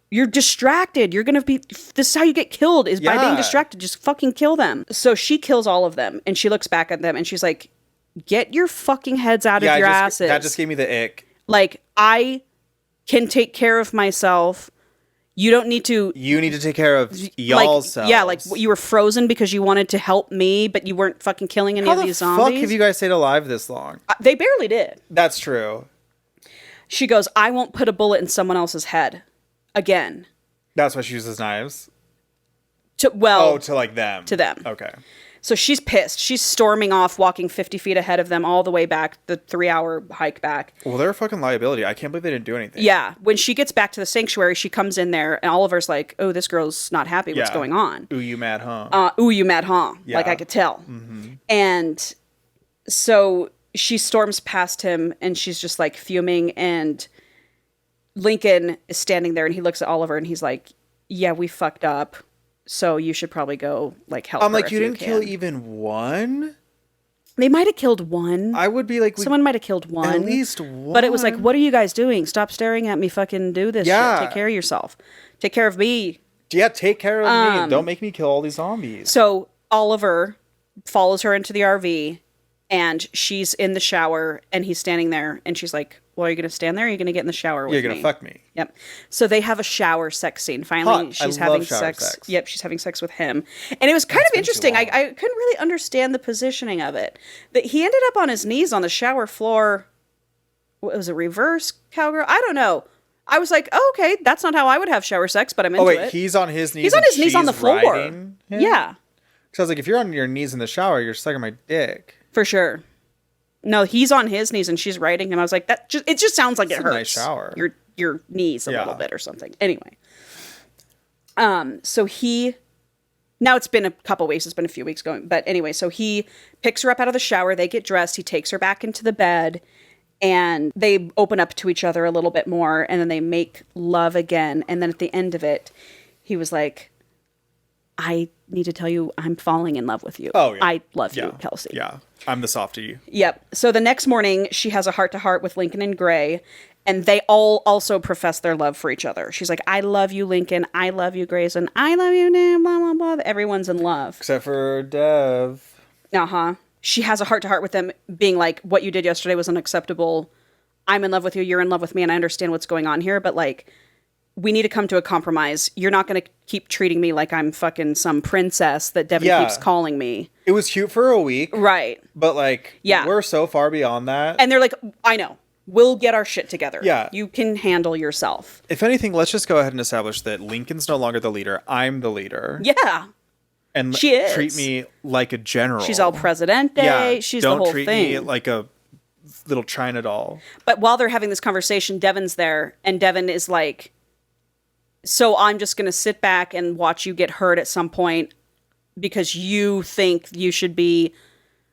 You're distracted. This is how you get killed, is by being distracted. Just fucking kill them." So she kills all of them and she looks back at them and she's like, "Get your fucking heads out of your asses." That just gave me the ick. Like, I can take care of myself. You don't need to. You need to take care of y'all's selves. Yeah, like you were frozen because you wanted to help me, but you weren't fucking killing any of these zombies. How the fuck have you guys stayed alive this long? They barely did. That's true. She goes, "I won't put a bullet in someone else's head again." That's why she uses knives. To like them. To them. Okay. So she's pissed. She's storming off, walking 50 feet ahead of them all the way back, the 3-hour hike back. Well, they're a fucking liability. I can't believe they didn't do anything. Yeah. When she gets back to the sanctuary, she comes in there, and Oliver's like, "Oh, this girl's not happy. What's going on?" Ooh, you mad, huh? Ooh, you mad, huh? Yeah. Like, I could tell. Mm-hmm. And so she storms past him, and she's just, like, fuming, and Lincoln is standing there, and he looks at Oliver, and he's like, "Yeah, we fucked up. So you should probably go, like, help I'm her like, if you didn't kill can." even one? They might have killed one. I would be like... Someone might have killed one. At least one. But it was like, "What are you guys doing? Stop staring at me. Fucking do this shit. Take care of yourself. Take care of me." Yeah, take care of me. Don't make me kill all these zombies. So Oliver follows her into the RV, and she's in the shower, and he's standing there, and she's like, "Well, are you going to stand there, or are you going to get in the shower with me?" You're going to fuck me. Yep. So they have a shower sex scene. Finally, Hot. she's I having love shower sex. Yep, she's having sex with him. And it was kind of interesting. I couldn't really understand the positioning of it. That he ended up on his knees on the shower floor. What was it, reverse cowgirl? I don't know. I was like, "Oh, okay, that's not how I would have shower sex, but I'm into it." He's on his knees. He's on his knees on the floor. Riding him? Yeah. So I was like, if you're on your knees in the shower, you're sucking my dick. For sure. No, he's on his knees and she's riding him. I was like, it just sounds like it hurts. Nice shower. Your knees a little bit or something. Anyway. So he Now it's been a couple weeks. It's been a few weeks going. But anyway, so he picks her up out of the shower. They get dressed. He takes her back into the bed. And they open up to each other a little bit more. And then they make love again. And then at the end of it, he was like, I need to tell you, I'm falling in love with you. Oh, yeah. I love you, Kelsey. Yeah. I'm the softie. Yep. So the next morning, she has a heart-to-heart with Lincoln and Gray. And they all also profess their love for each other. She's like, I love you, Lincoln. I love you, Grayson. I love you, blah, blah, blah. Everyone's in love. Except for Dev. Uh-huh. She has a heart-to-heart with them, being like, what you did yesterday was unacceptable. I'm in love with you. You're in love with me. And I understand what's going on here. But, like, we need to come to a compromise. You're not going to keep treating me like I'm fucking some princess that Devin keeps calling me. It was cute for a week. Right. But, like, we're so far beyond that. And they're like, I know. We'll get our shit together. Yeah. You can handle yourself. If anything, let's just go ahead and establish that Lincoln's no longer the leader. I'm the leader. Yeah. And she is. Treat me like a general. She's El Presidente. Yeah. She's the whole thing. Don't treat me like a little China doll. But while they're having this conversation, Devin's there. And Devin is like, so I'm just going to sit back and watch you get hurt at some point because you think you should be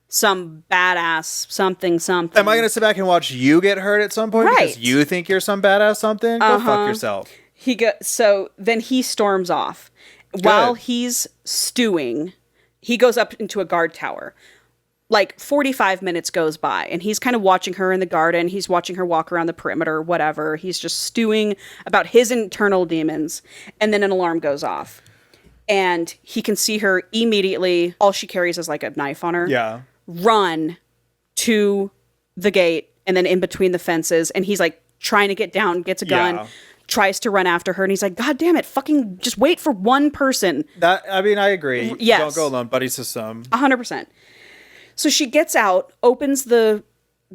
some badass something. Am I going to sit back and watch you get hurt at some point because you think you're some badass something? Go fuck yourself. So then he storms off. Good. While he's stewing, he goes up into a guard tower. Like 45 minutes goes by and he's kind of watching her in the garden. He's watching her walk around the perimeter, whatever. He's just stewing about his internal demons. And then an alarm goes off. And he can see her immediately. All she carries is like a knife on her. Yeah. Run to the gate and then in between the fences. And he's like trying to get down, gets a gun, tries to run after her. And he's like, God damn it, fucking just wait for one person. I agree. Yes. Don't go alone. Buddy system. 100%. So she gets out, opens the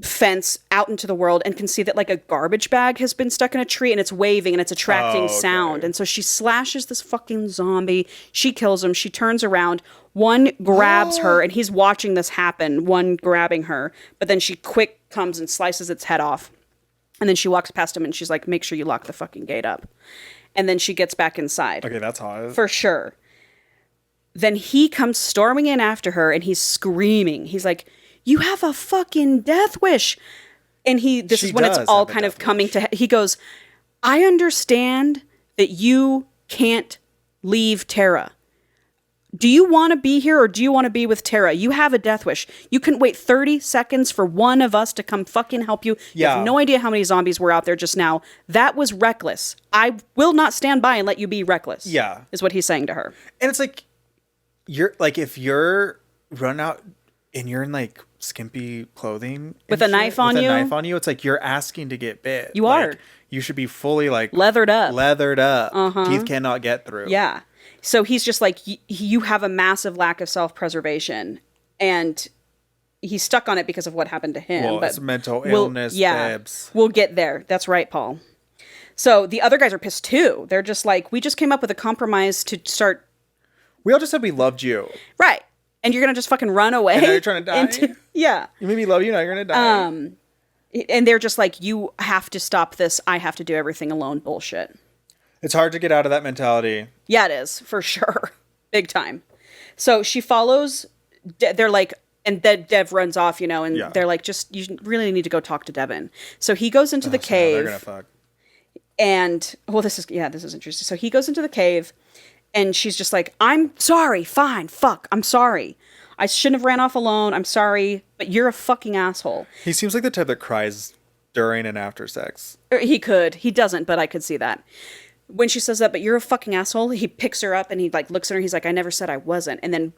fence out into the world and can see that like a garbage bag has been stuck in a tree and it's waving and it's attracting sound. And so she slashes this fucking zombie. She kills him. She turns around. One grabs her and he's watching this happen. One grabbing her. But then she quick comes and slices its head off. And then she walks past him and she's like, make sure you lock the fucking gate up. And then she gets back inside. Okay, that's hot. For sure. Then he comes storming in after her and he's screaming. He's like, you have a fucking death wish. And this is when it's all kind of coming to, he goes, I understand that you can't leave Tara. Do you want to be here or do you want to be with Tara? You have a death wish. You couldn't wait 30 seconds for one of us to come fucking help you. You have no idea how many zombies were out there just now. That was reckless. I will not stand by and let you be reckless. Yeah. Is what he's saying to her. And it's like, if you're run out and you're in like skimpy clothing with a knife on you, it's like you're asking to get bit. You are. You should be fully like leathered up. Teeth cannot get through. Yeah. So he's just like, you have a massive lack of self-preservation, and he's stuck on it because of what happened to him. Well, but it's mental illness, babes. We'll get there. That's right, Paul. So the other guys are pissed too. They're just like, we just came up with a compromise to start. We all just said we loved you. Right. And you're going to just fucking run away. And now you're trying to die? Yeah. You made me love you, now you're going to die. And they're just like, you have to stop this. I have to do everything alone bullshit. It's hard to get out of that mentality. Yeah, it is, for sure. Big time. So she follows, they're like, and then Dev runs off, and they're like, you really need to go talk to Devin. So he goes into the cave. They're going to fuck. And, this is interesting. So he goes into the cave, and she's just like, I'm sorry, fine, fuck, I'm sorry. I shouldn't have ran off alone, I'm sorry, but you're a fucking asshole. He seems like the type that cries during and after sex. He could. He doesn't, but I could see that. When she says that, but you're a fucking asshole, he picks her up and he like looks at her. He's like, I never said I wasn't. And then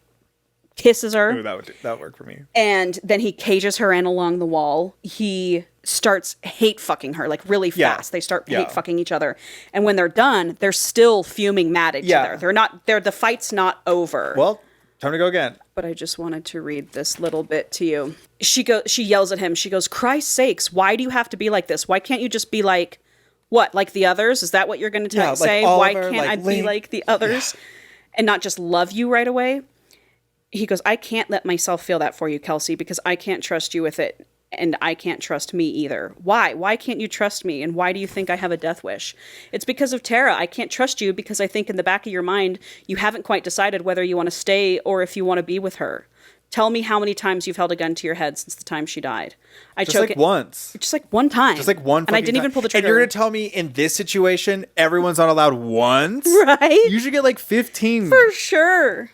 kisses her. Ooh, that would work for me. And then he cages her in along the wall. He starts hate fucking her like really fast. They start hate fucking each other. And when they're done, they're still fuming mad at each other. The fight's not over. Well, time to go again. But I just wanted to read this little bit to you. She yells at him. She goes, Christ's sakes, why do you have to be like this? Why can't you just be like, what, like the others? Is that what you're going to say? Why can't I be like the others and not just love you right away? He goes, I can't let myself feel that for you, Kelsey, because I can't trust you with it. and I can't trust me either. Why? Why can't you trust me? And why do you think I have a death wish? It's because of Tara. I can't trust you because I think in the back of your mind, you haven't quite decided whether you want to stay or if you want to be with her. Tell me how many times you've held a gun to your head since the time she died. Once. Just like one time. Just like one. And I didn't even pull the trigger. And you're going to tell me in this situation, everyone's not allowed once? Right? You should get like 15. For sure.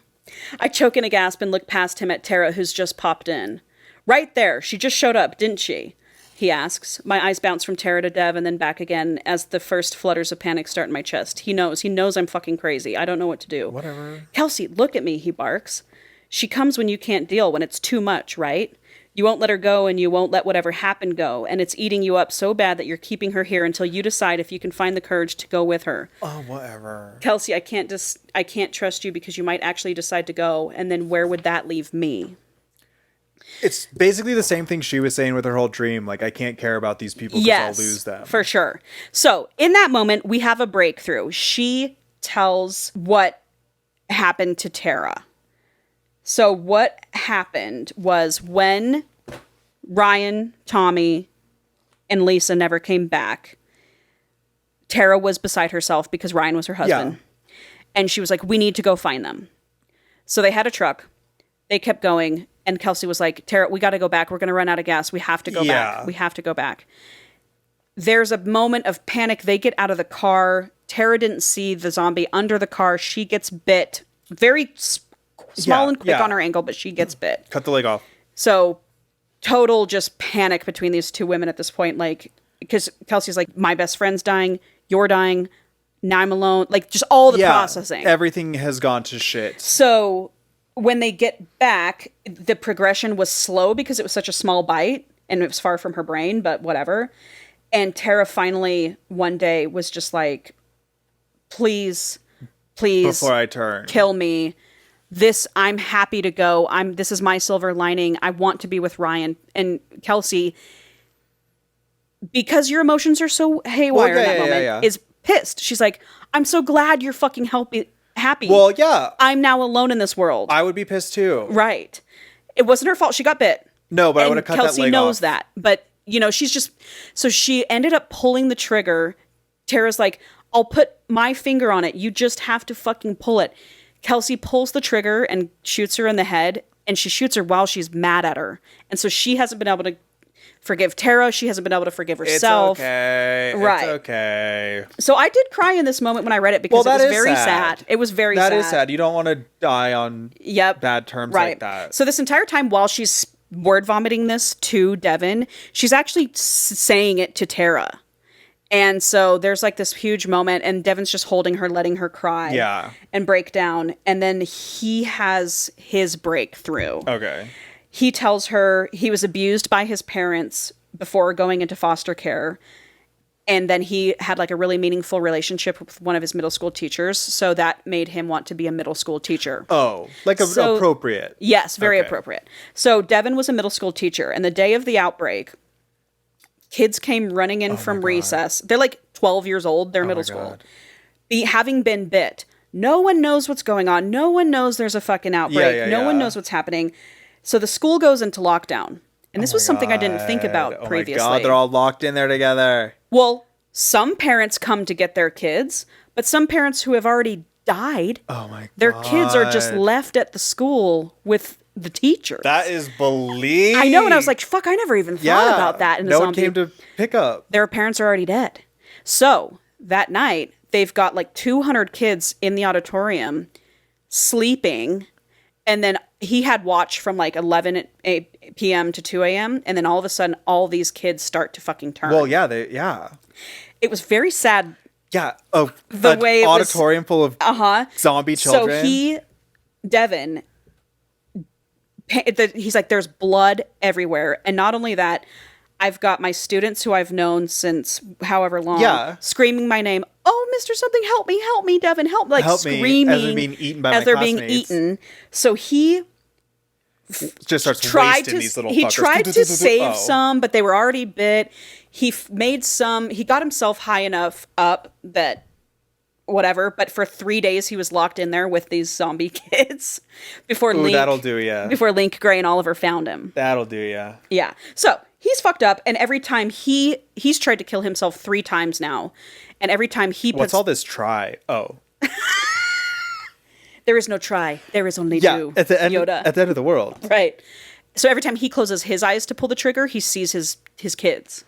I choke in a gasp and look past him at Tara, who's just popped in. Right there. She just showed up, didn't she? He asks. My eyes bounce from Tara to Dev and then back again as the first flutters of panic start in my chest. He knows I'm fucking crazy. I don't know what to do. Whatever. Kelsey, look at me, he barks. She comes when you can't deal, when it's too much, right? You won't let her go and you won't let whatever happened go, and it's eating you up so bad that you're keeping her here until you decide if you can find the courage to go with her. Oh, whatever. Kelsey, I can't trust you because you might actually decide to go, and then where would that leave me? It's basically the same thing she was saying with her whole dream. Like, I can't care about these people because I'll lose them. For sure. So, in that moment, we have a breakthrough. She tells what happened to Tara. So what happened was when Ryan, Tommy, and Lisa never came back, Tara was beside herself because Ryan was her husband. Yeah. And she was like, we need to go find them. So they had a truck. They kept going. And Kelsey was like, Tara, we got to go back. We're going to run out of gas. We have to go back. We have to go back. There's a moment of panic. They get out of the car. Tara didn't see the zombie under the car. She gets bit. Very small and quick on her ankle, but she gets bit. Cut the leg off. So total just panic between these two women at this point. Like, because Kelsey's like, my best friend's dying. You're dying. Now I'm alone. Like, just all the processing. Everything has gone to shit. So when they get back, the progression was slow because it was such a small bite and it was far from her brain, but whatever. And Tara finally one day was just like, please, before I turn, kill me. I'm happy to go. This is my silver lining. I want to be with Ryan. And Kelsey, because your emotions are so haywire in that moment, is pissed. She's like, I'm so glad you're fucking happy. Well, yeah. I'm now alone in this world. I would be pissed too. Right. It wasn't her fault. She got bit. No, but I would have cut that leg off. Kelsey knows that. But, she's just... So she ended up pulling the trigger. Tara's like, I'll put my finger on it. You just have to fucking pull it. Kelsey pulls the trigger and shoots her in the head, and she shoots her while she's mad at her. And so she hasn't been able to forgive Tara. She hasn't been able to forgive herself. It's okay. Right. It's okay. So I did cry in this moment when I read it because it was very sad. It was very sad. That is sad. You don't want to die on bad terms like that. So this entire time while she's word vomiting this to Devin, she's actually saying it to Tara. And so there's like this huge moment and Devin's just holding her, letting her cry and break down. And then he has his breakthrough. Okay. He tells her he was abused by his parents before going into foster care. And then he had like a really meaningful relationship with one of his middle school teachers. So that made him want to be a middle school teacher. Oh, like appropriate. Yes, very appropriate. So Devin was a middle school teacher. And the day of the outbreak, kids came running in from recess. They're like 12 years old. They're middle school. Having been bit. No one knows what's going on. No one knows there's a fucking outbreak. No one knows what's happening. So the school goes into lockdown. And this was something I didn't think about previously. Oh my God, they're all locked in there together. Well, some parents come to get their kids, but some parents who have already died, their kids are just left at the school with the teachers. That is believed. I know, and I was like, fuck, I never even thought about that. No one came to pick up. Their parents are already dead. So that night, they've got like 200 kids in the auditorium sleeping, and then he had watch from like 11 p.m. to 2 a.m. And then all of a sudden, all these kids start to fucking turn. Well, yeah, It was very sad. Yeah, the way auditorium full of zombie children. So Devin, he's like, there's blood everywhere. And not only that, I've got my students who I've known since however long screaming my name. Oh, Mr. Something, help me, Devin, help. Like help screaming me, as they're being eaten by my classmates. Being eaten. So he just starts wasting these little fuckers. He tried to save some, but they were already bit. He made some, he got himself high enough up that whatever. But for 3 days, he was locked in there with these zombie kids before Ooh, Link. that'll do, yeah. Before Link, Gray, and Oliver found him. That'll do, yeah. Yeah. So he's fucked up, and every time he's tried to kill himself 3 times now, and every time he puts... What's all this try? Oh. There is no try. There is only do. At the end, Yoda. At the end of the world. Right. So every time he closes his eyes to pull the trigger, he sees his kids.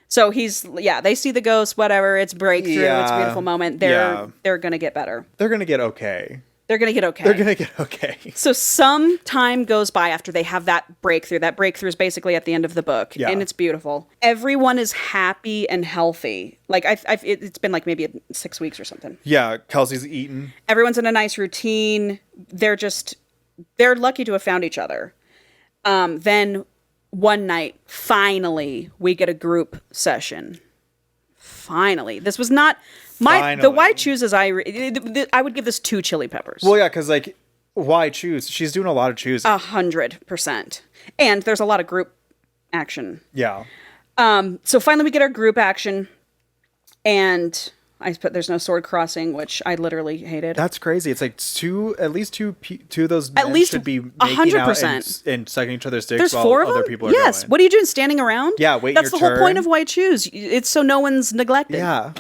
So they see the ghost, whatever. It's breakthrough. Yeah. It's a beautiful moment. They're going to get better. They're going to get okay. They're going to get okay. They're going to get okay. So some time goes by after they have that breakthrough. That breakthrough is basically at the end of the book. Yeah. And it's beautiful. Everyone is happy and healthy. Like, it's been like maybe 6 weeks or something. Yeah, Kelsey's eaten. Everyone's in a nice routine. They're lucky to have found each other. Then one night, finally, we get a group session. Finally. This was not... The why choose is I would give this 2 chili peppers. Well, yeah, because, like, why choose? She's doing a lot of choosing. 100%. And there's a lot of group action. Yeah. So finally we get our group action, and there's no sword crossing, which I literally hated. That's crazy. It's like at least two of those men at least should be 100% and sucking each other's dicks There's while 4 of other them. people are Yes. going. What are you doing, standing around? Yeah, waiting That's your the whole point turn. of why choose. It's so no one's neglected. Yeah.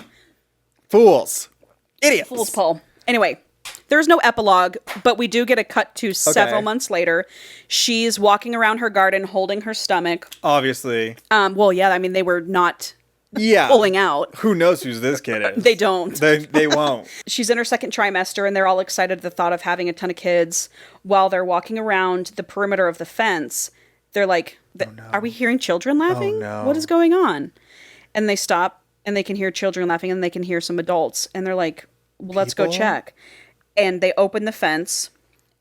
Fools. Idiots. Fool's Paul. Anyway, there's no epilogue, but we do get a cut to several months later. She's walking around her garden holding her stomach. Obviously. Well, yeah, I mean, they were not Yeah. pulling out. Who knows who this kid is? They don't. They won't. She's in her 2nd trimester, and they're all excited at the thought of having a ton of kids. While they're walking around the perimeter of the fence, they're like, are we hearing children laughing? Oh, no. What is going on? And they stop, and they can hear children laughing, and they can hear some adults. And they're like, well, let's go check. And they open the fence,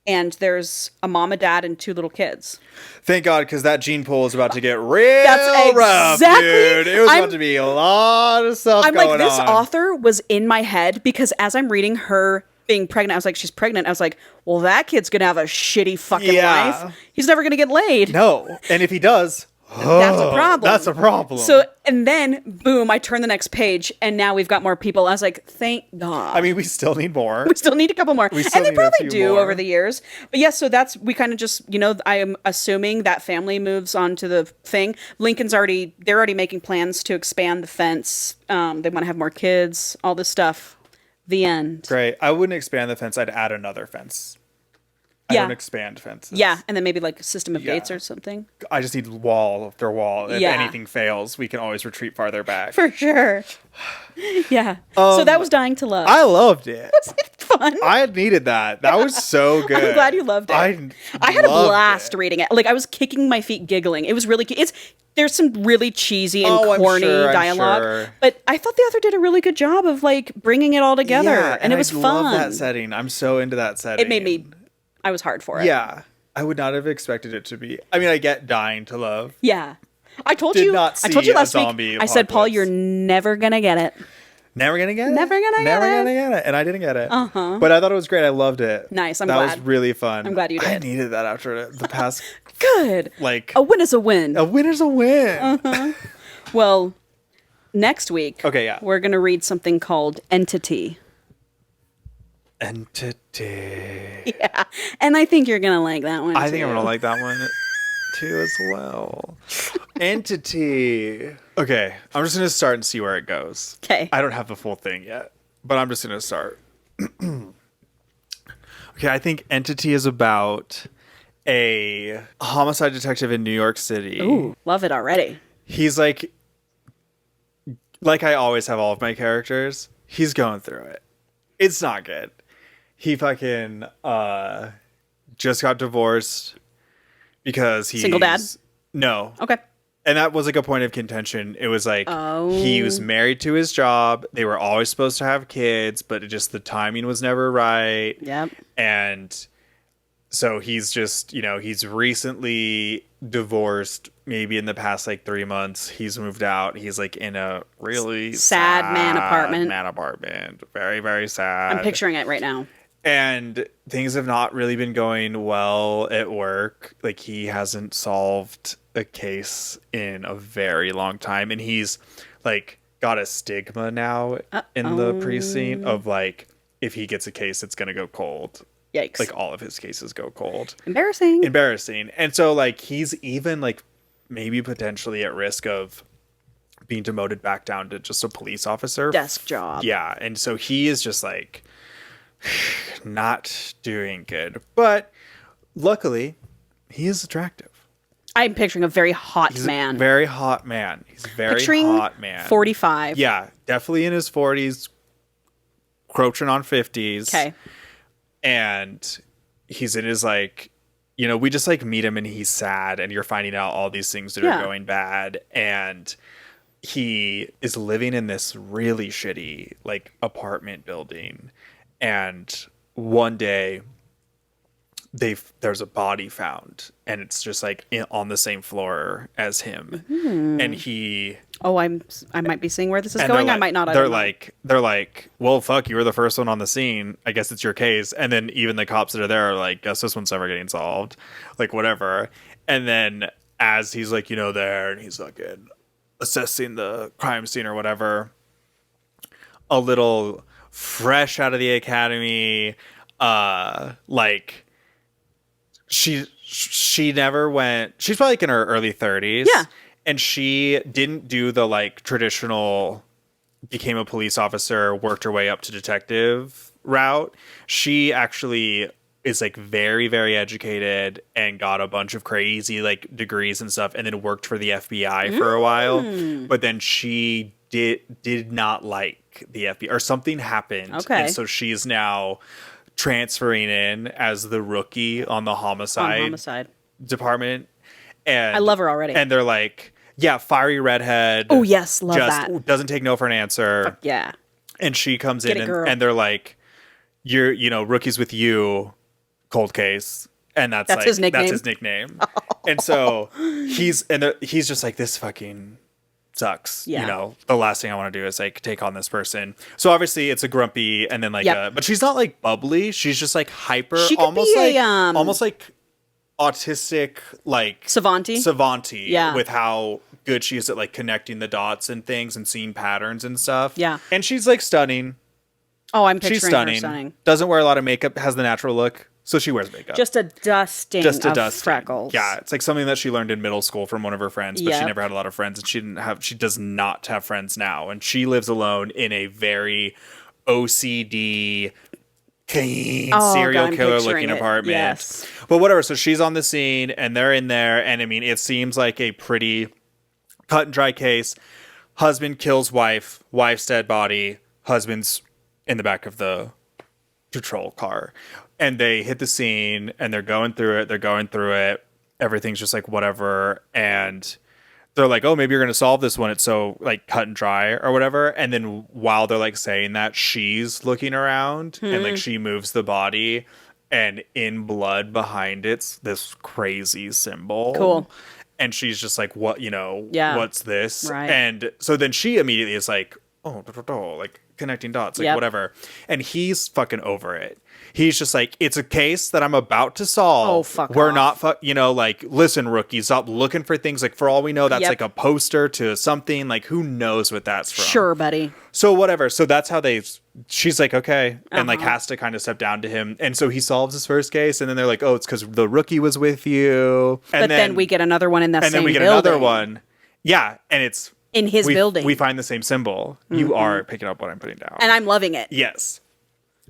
and there's a mom, a dad, and 2 little kids. Thank God, because that gene pool is about to get real That's rough, exactly- dude. It was about to be a lot of stuff I'm going like, this on. author was in my head, because as I'm reading her being pregnant, I was like, she's pregnant. I was like, well, that kid's going to have a shitty fucking life. He's never going to get laid. No. And if he does... That's a problem. That's a problem. So, and then, boom, I turn the next page, and now we've got more people. I was like, thank God. I mean, we still need more. We still need a couple more. We And still they need a probably few do more. over the years. But yes, so we kind of just, I am assuming that family moves on to the thing. They're already making plans to expand the fence. They want to have more kids, all this stuff. The end. Great. I wouldn't expand the fence. I'd add another fence. I Yeah. don't expand fences. Yeah, and then maybe like a system of gates or something. I just need wall after wall. If Yeah. anything fails, we can always retreat farther back. For sure. Yeah. So that was Dying to Love. I loved it. Was it fun? I needed that. That was so good. I'm glad you loved it. I had a blast reading it. Like, I was kicking my feet giggling. It was really there's some really cheesy and corny dialogue, sure. but I thought the author did a really good job of like bringing it all together, Yeah, and it was I fun. love that setting. I'm so into that setting. It made me. I was hard for it. Yeah. I would not have expected it to be. I mean, I get Dying to Love. Yeah. I told Did you. not I told see you a last week. zombie I said, Paul, apocalypse. you're never gonna get it. Never gonna get it. Never gonna get it. And I didn't get it. But I thought it was great. I loved it. Nice, I'm that glad. was really fun. I'm glad you I did. needed that after the past. Good. Like A win is a win. a win is a win. Well, next week. Okay, yeah. We're gonna read something called Entity. Entity. Yeah, and I think you're gonna like that one. I think I'm too. gonna like that one too as well. Entity. Okay, I'm just gonna start and see where it goes. 'Kay. I don't have the full thing yet, but I'm just gonna start. Okay, I think Entity is about a homicide detective in New York City. Ooh, love it already. He's like I always have all of my characters. He's going through it. It's not good. He fucking just got divorced because he's... Single dad? No. Okay. And that was like a point of contention. It was like Oh. he was married to his job. They were always supposed to have kids, but the timing was never right. Yep. And so he's just, he's recently divorced. Maybe in the past 3 months, he's moved out. He's in a really Sad man apartment. Man apartment. Very, very sad. I'm picturing it right now. And things have not really been going well at work. He hasn't solved a case in a very long time. And he's got a stigma now in the precinct of like, if he gets a case, it's gonna go cold. Yikes. Like all of his cases go cold. Embarrassing. And so like he's even like maybe potentially at risk of being demoted back down to just a police officer. Desk job. Yeah. And so he is just like not doing good. But luckily, he is attractive. I'm picturing a very hot He's man. A very hot man. He's a very hot man. 45. Yeah, definitely in his 40s, crouching on 50s. Okay. And he's in his like, you know, we just like meet him and he's sad and you're finding out all these things that are going bad. And he is living in this really shitty like apartment building. And one day there's a body found and it's just like on the same floor as him. And he I might be seeing where this is going. Like, I might not. They're like, well, fuck, you were the first one on the scene. I guess it's your case. And then even the cops that are there are like, guess this one's never getting solved. Like, whatever. And then as he's like, you know, there and he's like assessing the crime scene or whatever, a little fresh out of the academy, like she never went. She's probably like in her early 30s. Yeah. And she didn't do the like traditional became a police officer, worked her way up to detective route. She actually is like very, very educated and got a bunch of crazy like degrees and stuff and then worked for the FBI for a while. But then she did not like the FBI or something happened. Okay. And so she's now transferring in as the rookie on the homicide department. And I love her already. And they're like, yeah, fiery redhead. Oh, yes. Love that. Doesn't take no for an answer. Fuck yeah. And she comes in and they're like, you're, you know, rookie's with you, cold case. And that's like, his nickname. That's his nickname. And so he's just like, this fucking sucks. Yeah. You know, the last thing I want to do is like take on this person. So obviously it's a grumpy and then like, but she's not like bubbly. She's just like hyper, she could almost be like, almost like autistic, like Savanti. Yeah. With how good she is at like connecting the dots and things and seeing patterns and stuff. Yeah. And she's like stunning. Oh, I'm picturing she's stunning. her stunning. Doesn't wear a lot of makeup, has the natural look. So she wears makeup. Just a dusting of freckles. Yeah, it's like something that she learned in middle school from one of her friends, but she never had a lot of friends and she does not have friends now. And she lives alone in a very OCD clean serial killer looking apartment. Yes. But whatever, so she's on the scene and they're in there and I mean it seems like a pretty cut and dry case. Husband kills wife, wife's dead body, husband's in the back of the patrol car. And they hit the scene and they're going through it. Everything's just like whatever. And they're like, oh, maybe you're going to solve this one. It's so like cut and dry or whatever. And then while they're like saying that, she's looking around and like she moves the body and in blood behind it's this crazy symbol. Cool. And she's just like, what, you know, what's this? Right. And so then she immediately is like, oh, like connecting dots, like whatever. And he's fucking over it. He's just like, it's a case that I'm about to solve. Oh, fuck We're off. not, you know, like, listen, rookie, stop looking for things. Like, for all we know, that's like a poster to something. Like, who knows what that's from? Sure, buddy. So whatever. So that's how she's like, okay. And like has to kind of step down to him. And so he solves his first case. And then they're like, oh, it's because the rookie was with you. And but then we get another one in that same building. And then we get another one. Yeah. And it's in his building. We find the same symbol. You are picking up what I'm putting down. And I'm loving it. Yes.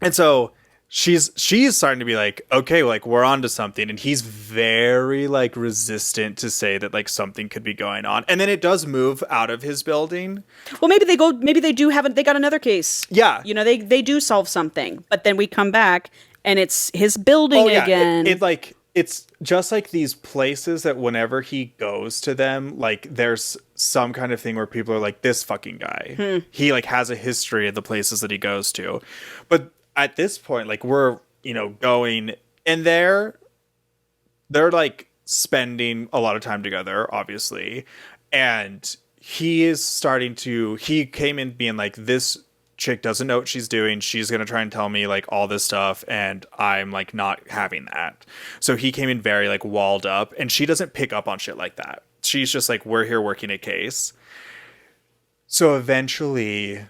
And so she's starting to be like, okay, like we're on to something. And he's very like resistant to say that like something could be going on. And then it does move out of his building. Well, maybe they got another case. Yeah. You know, they do solve something, but then we come back and it's his building again. It's just like these places that whenever he goes to them, like there's some kind of thing where people are like, this fucking guy, he like has a history of the places that he goes to. But at this point, like we're, you know, going and they're like spending a lot of time together, obviously. And he came in being like, this chick doesn't know what she's doing. She's going to try and tell me like all this stuff. And I'm like not having that. So he came in very like walled up and she doesn't pick up on shit like that. She's just like, we're here working a case. So eventually,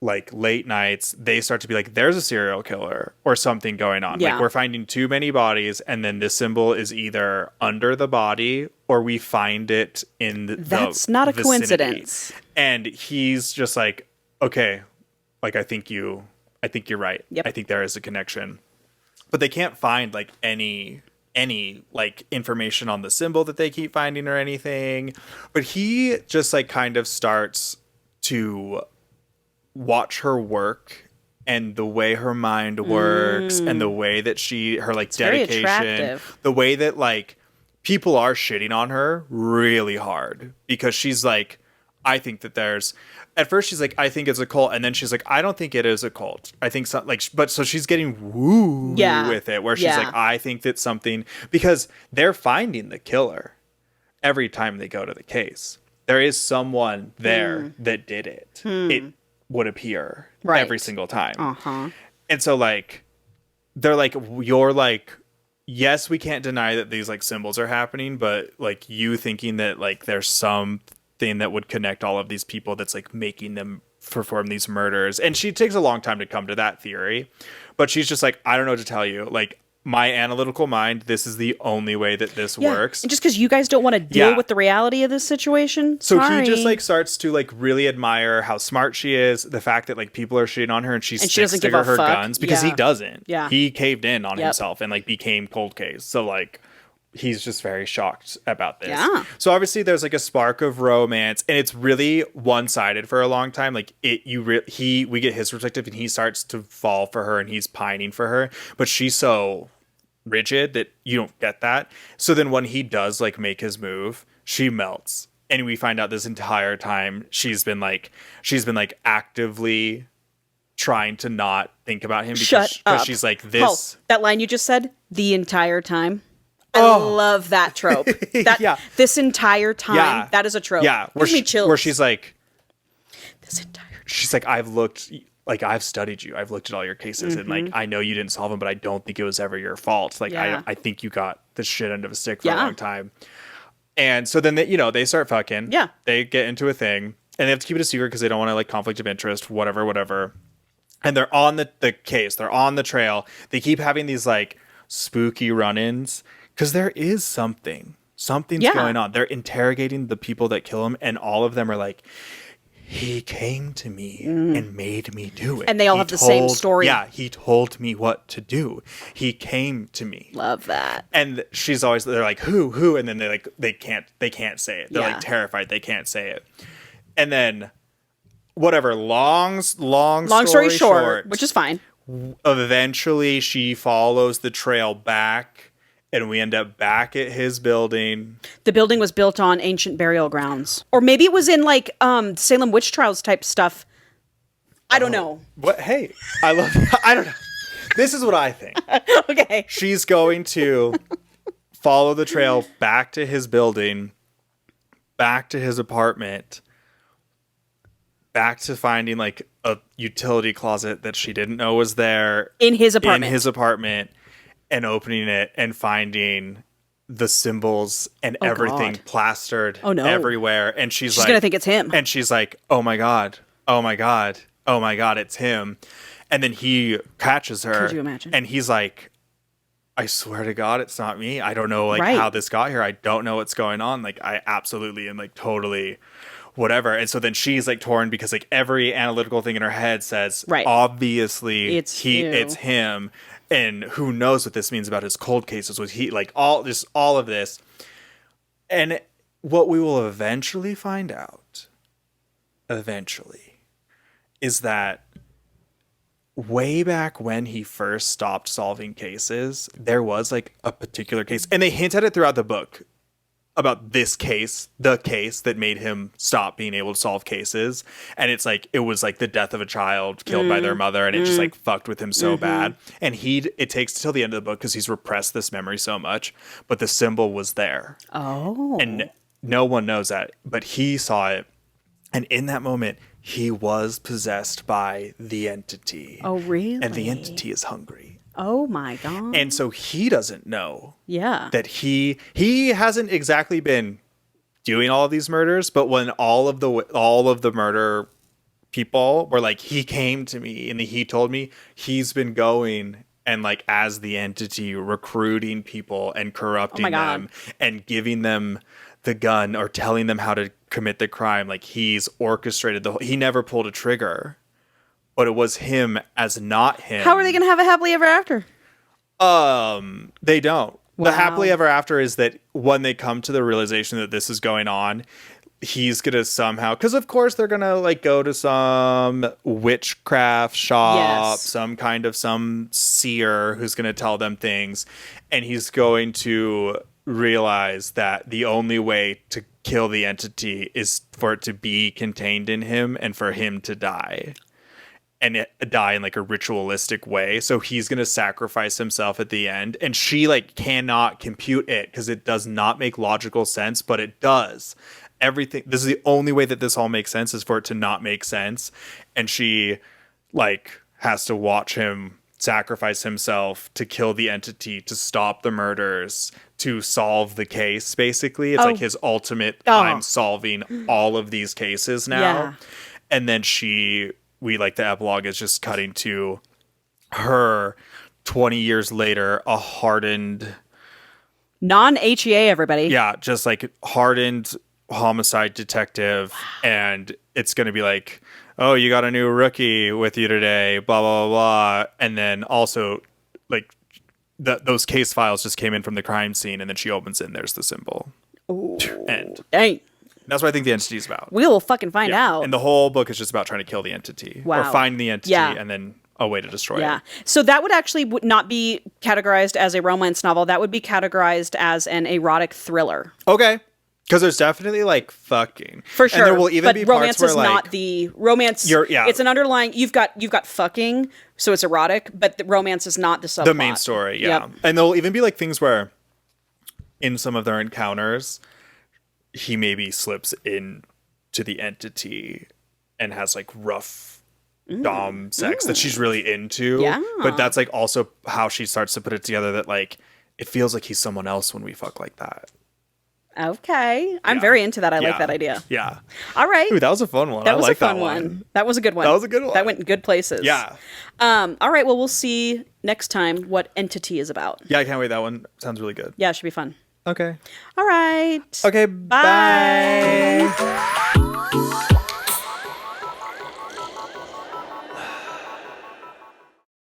like late nights, they start to be like, there's a serial killer or something going on. Yeah. Like we're finding too many bodies, and then this symbol is either under the body or we find it in That's the not a vicinity. coincidence. And he's just like, okay, like I think you're right. Yep. I think there is a connection. But they can't find like any like information on the symbol that they keep finding or anything. But he just like kind of starts to watch her work and the way her mind works and the way that her like very dedication, attractive. the way that like people are shitting on her really hard because she's like, I think that there's, at first she's like, I think it's a cult. And then she's like, I don't think it is a cult. I think something like, but so she's getting woo with it where she's like, I think that something, because they're finding the killer every time they go to the case. There is someone there that did it. It would appear every single time. And so like, they're like, you're like, yes, we can't deny that these like symbols are happening, but like you thinking that like there's something that would connect all of these people that's like making them perform these murders. And she takes a long time to come to that theory, but she's just like, I don't know what to tell you. Like my analytical mind, this is the only way that this works. And just because you guys don't want to deal with the reality of this situation. So he just like starts to like really admire how smart she is, the fact that like people are shitting on her and she doesn't give her guns because he doesn't. Yeah. He caved in on himself and like became cold case. So like he's just very shocked about this. Yeah. So obviously there's like a spark of romance and it's really one-sided for a long time. Like we get his perspective and he starts to fall for her and he's pining for her, but she's so rigid that you don't get that. So then when he does like make his move, she melts. And we find out this entire time she's been like actively trying to not think about him because she's like this. Oh, that line you just said, the entire time. I love that trope. This entire time, that is a trope. Yeah, Gives me chills. where she's like, this entire time. She's like, I've studied you. I've looked at all your cases and like, I know you didn't solve them, but I don't think it was ever your fault. Like, I think you got the shit end of a stick for a long time. And so then they start fucking. Yeah. They get into a thing and they have to keep it a secret because they don't want to like conflict of interest, whatever. And they're on the case. They're on the trail. They keep having these like spooky run-ins because there is something's going on. They're interrogating the people that kill him and all of them are like, he came to me and made me do it. And they all have the same story. Yeah, he told me what to do. He came to me. Love that. And they're like, who? And then they can't say it. They're like terrified. They can't say it. And then whatever, long story short, which is fine. Eventually she follows the trail back and we end up back at his building. The building was built on ancient burial grounds. Or maybe it was in like Salem witch trials type stuff. I don't know. What? Hey, I don't know. This is what I think. Okay. She's going to follow the trail back to his building, back to his apartment, back to finding like a utility closet that she didn't know was there. In his apartment. And opening it and finding the symbols and everything plastered everywhere. And she's like, going to think it's him. And she's like, oh my God, it's him. And then he catches her. Could you imagine? And he's like, I swear to God, it's not me. I don't know how this got here. I don't know what's going on. Like, I absolutely am like totally whatever. And so then she's like torn because like every analytical thing in her head says, obviously it's him. And who knows what this means about his cold cases? Was he like all of this? And what we will eventually find out, is that way back when he first stopped solving cases, there was like a particular case, and they hint at it throughout the book about this case, the case that made him stop being able to solve cases. And it's like, it was like the death of a child killed by their mother. And it just like fucked with him so bad. And it takes till the end of the book because he's repressed this memory so much, but the symbol was there. Oh. And no one knows that, but he saw it. And in that moment, he was possessed by the entity. Oh, really? And the entity is hungry. Oh my God. And so he doesn't know that he hasn't exactly been doing all of these murders, but when all of the murder people were like, he came to me and he told me he's been going and like as the entity recruiting people and corrupting them and giving them the gun or telling them how to commit the crime. Like he's orchestrated he never pulled a trigger, but it was him as not him. How are they going to have a happily ever after? They don't. Wow. The happily ever after is that when they come to the realization that this is going on, he's gonna somehow, because of course they're gonna like go to some witchcraft shop, some seer who's gonna tell them things, and he's going to realize that the only way to kill the entity is for it to be contained in him and for him to die. And die in like a ritualistic way. So he's going to sacrifice himself at the end. And she like cannot compute it because it does not make logical sense, but it does. Everything. This is the only way that this all makes sense, is for it to not make sense. And she like has to watch him sacrifice himself to kill the entity, to stop the murders, to solve the case. Basically, it's like his ultimate, I'm solving all of these cases now. Yeah. And then we like the epilogue is just cutting to her 20 years later, a hardened non-HEA, everybody. Yeah, just like hardened homicide detective. Wow. And it's going to be like, oh, you got a new rookie with you today, blah, blah, blah, blah. And then also like those case files just came in from the crime scene. And then she opens it and there's the symbol. Ooh, end. Dang. That's what I think the entity is about. We'll fucking find out. And the whole book is just about trying to kill the entity. Wow. Or find the entity and then a way to destroy it. So that would actually not be categorized as a romance novel. That would be categorized as an erotic thriller. Okay. Because there's definitely like fucking. For sure. And there will even be romance parts where is like, not the romance. It's an underlying, you've got fucking, so it's erotic, but the romance is not the subplot. The main story, yeah. Yep. And there'll even be like things where in some of their encounters, he maybe slips in to the entity and has like rough dom sex that she's really into. Yeah. But that's like also how she starts to put it together that like it feels like he's someone else when we fuck like that. Okay. I'm very into that. I like that idea. Yeah. All right. Ooh, that was a fun one. That was a fun one. That was a good one. That was a good one. That went in good places. Yeah. All right. Well, we'll see next time what Entity is about. Yeah, I can't wait. That one sounds really good. Yeah, it should be fun. Okay. All right. Okay. Bye.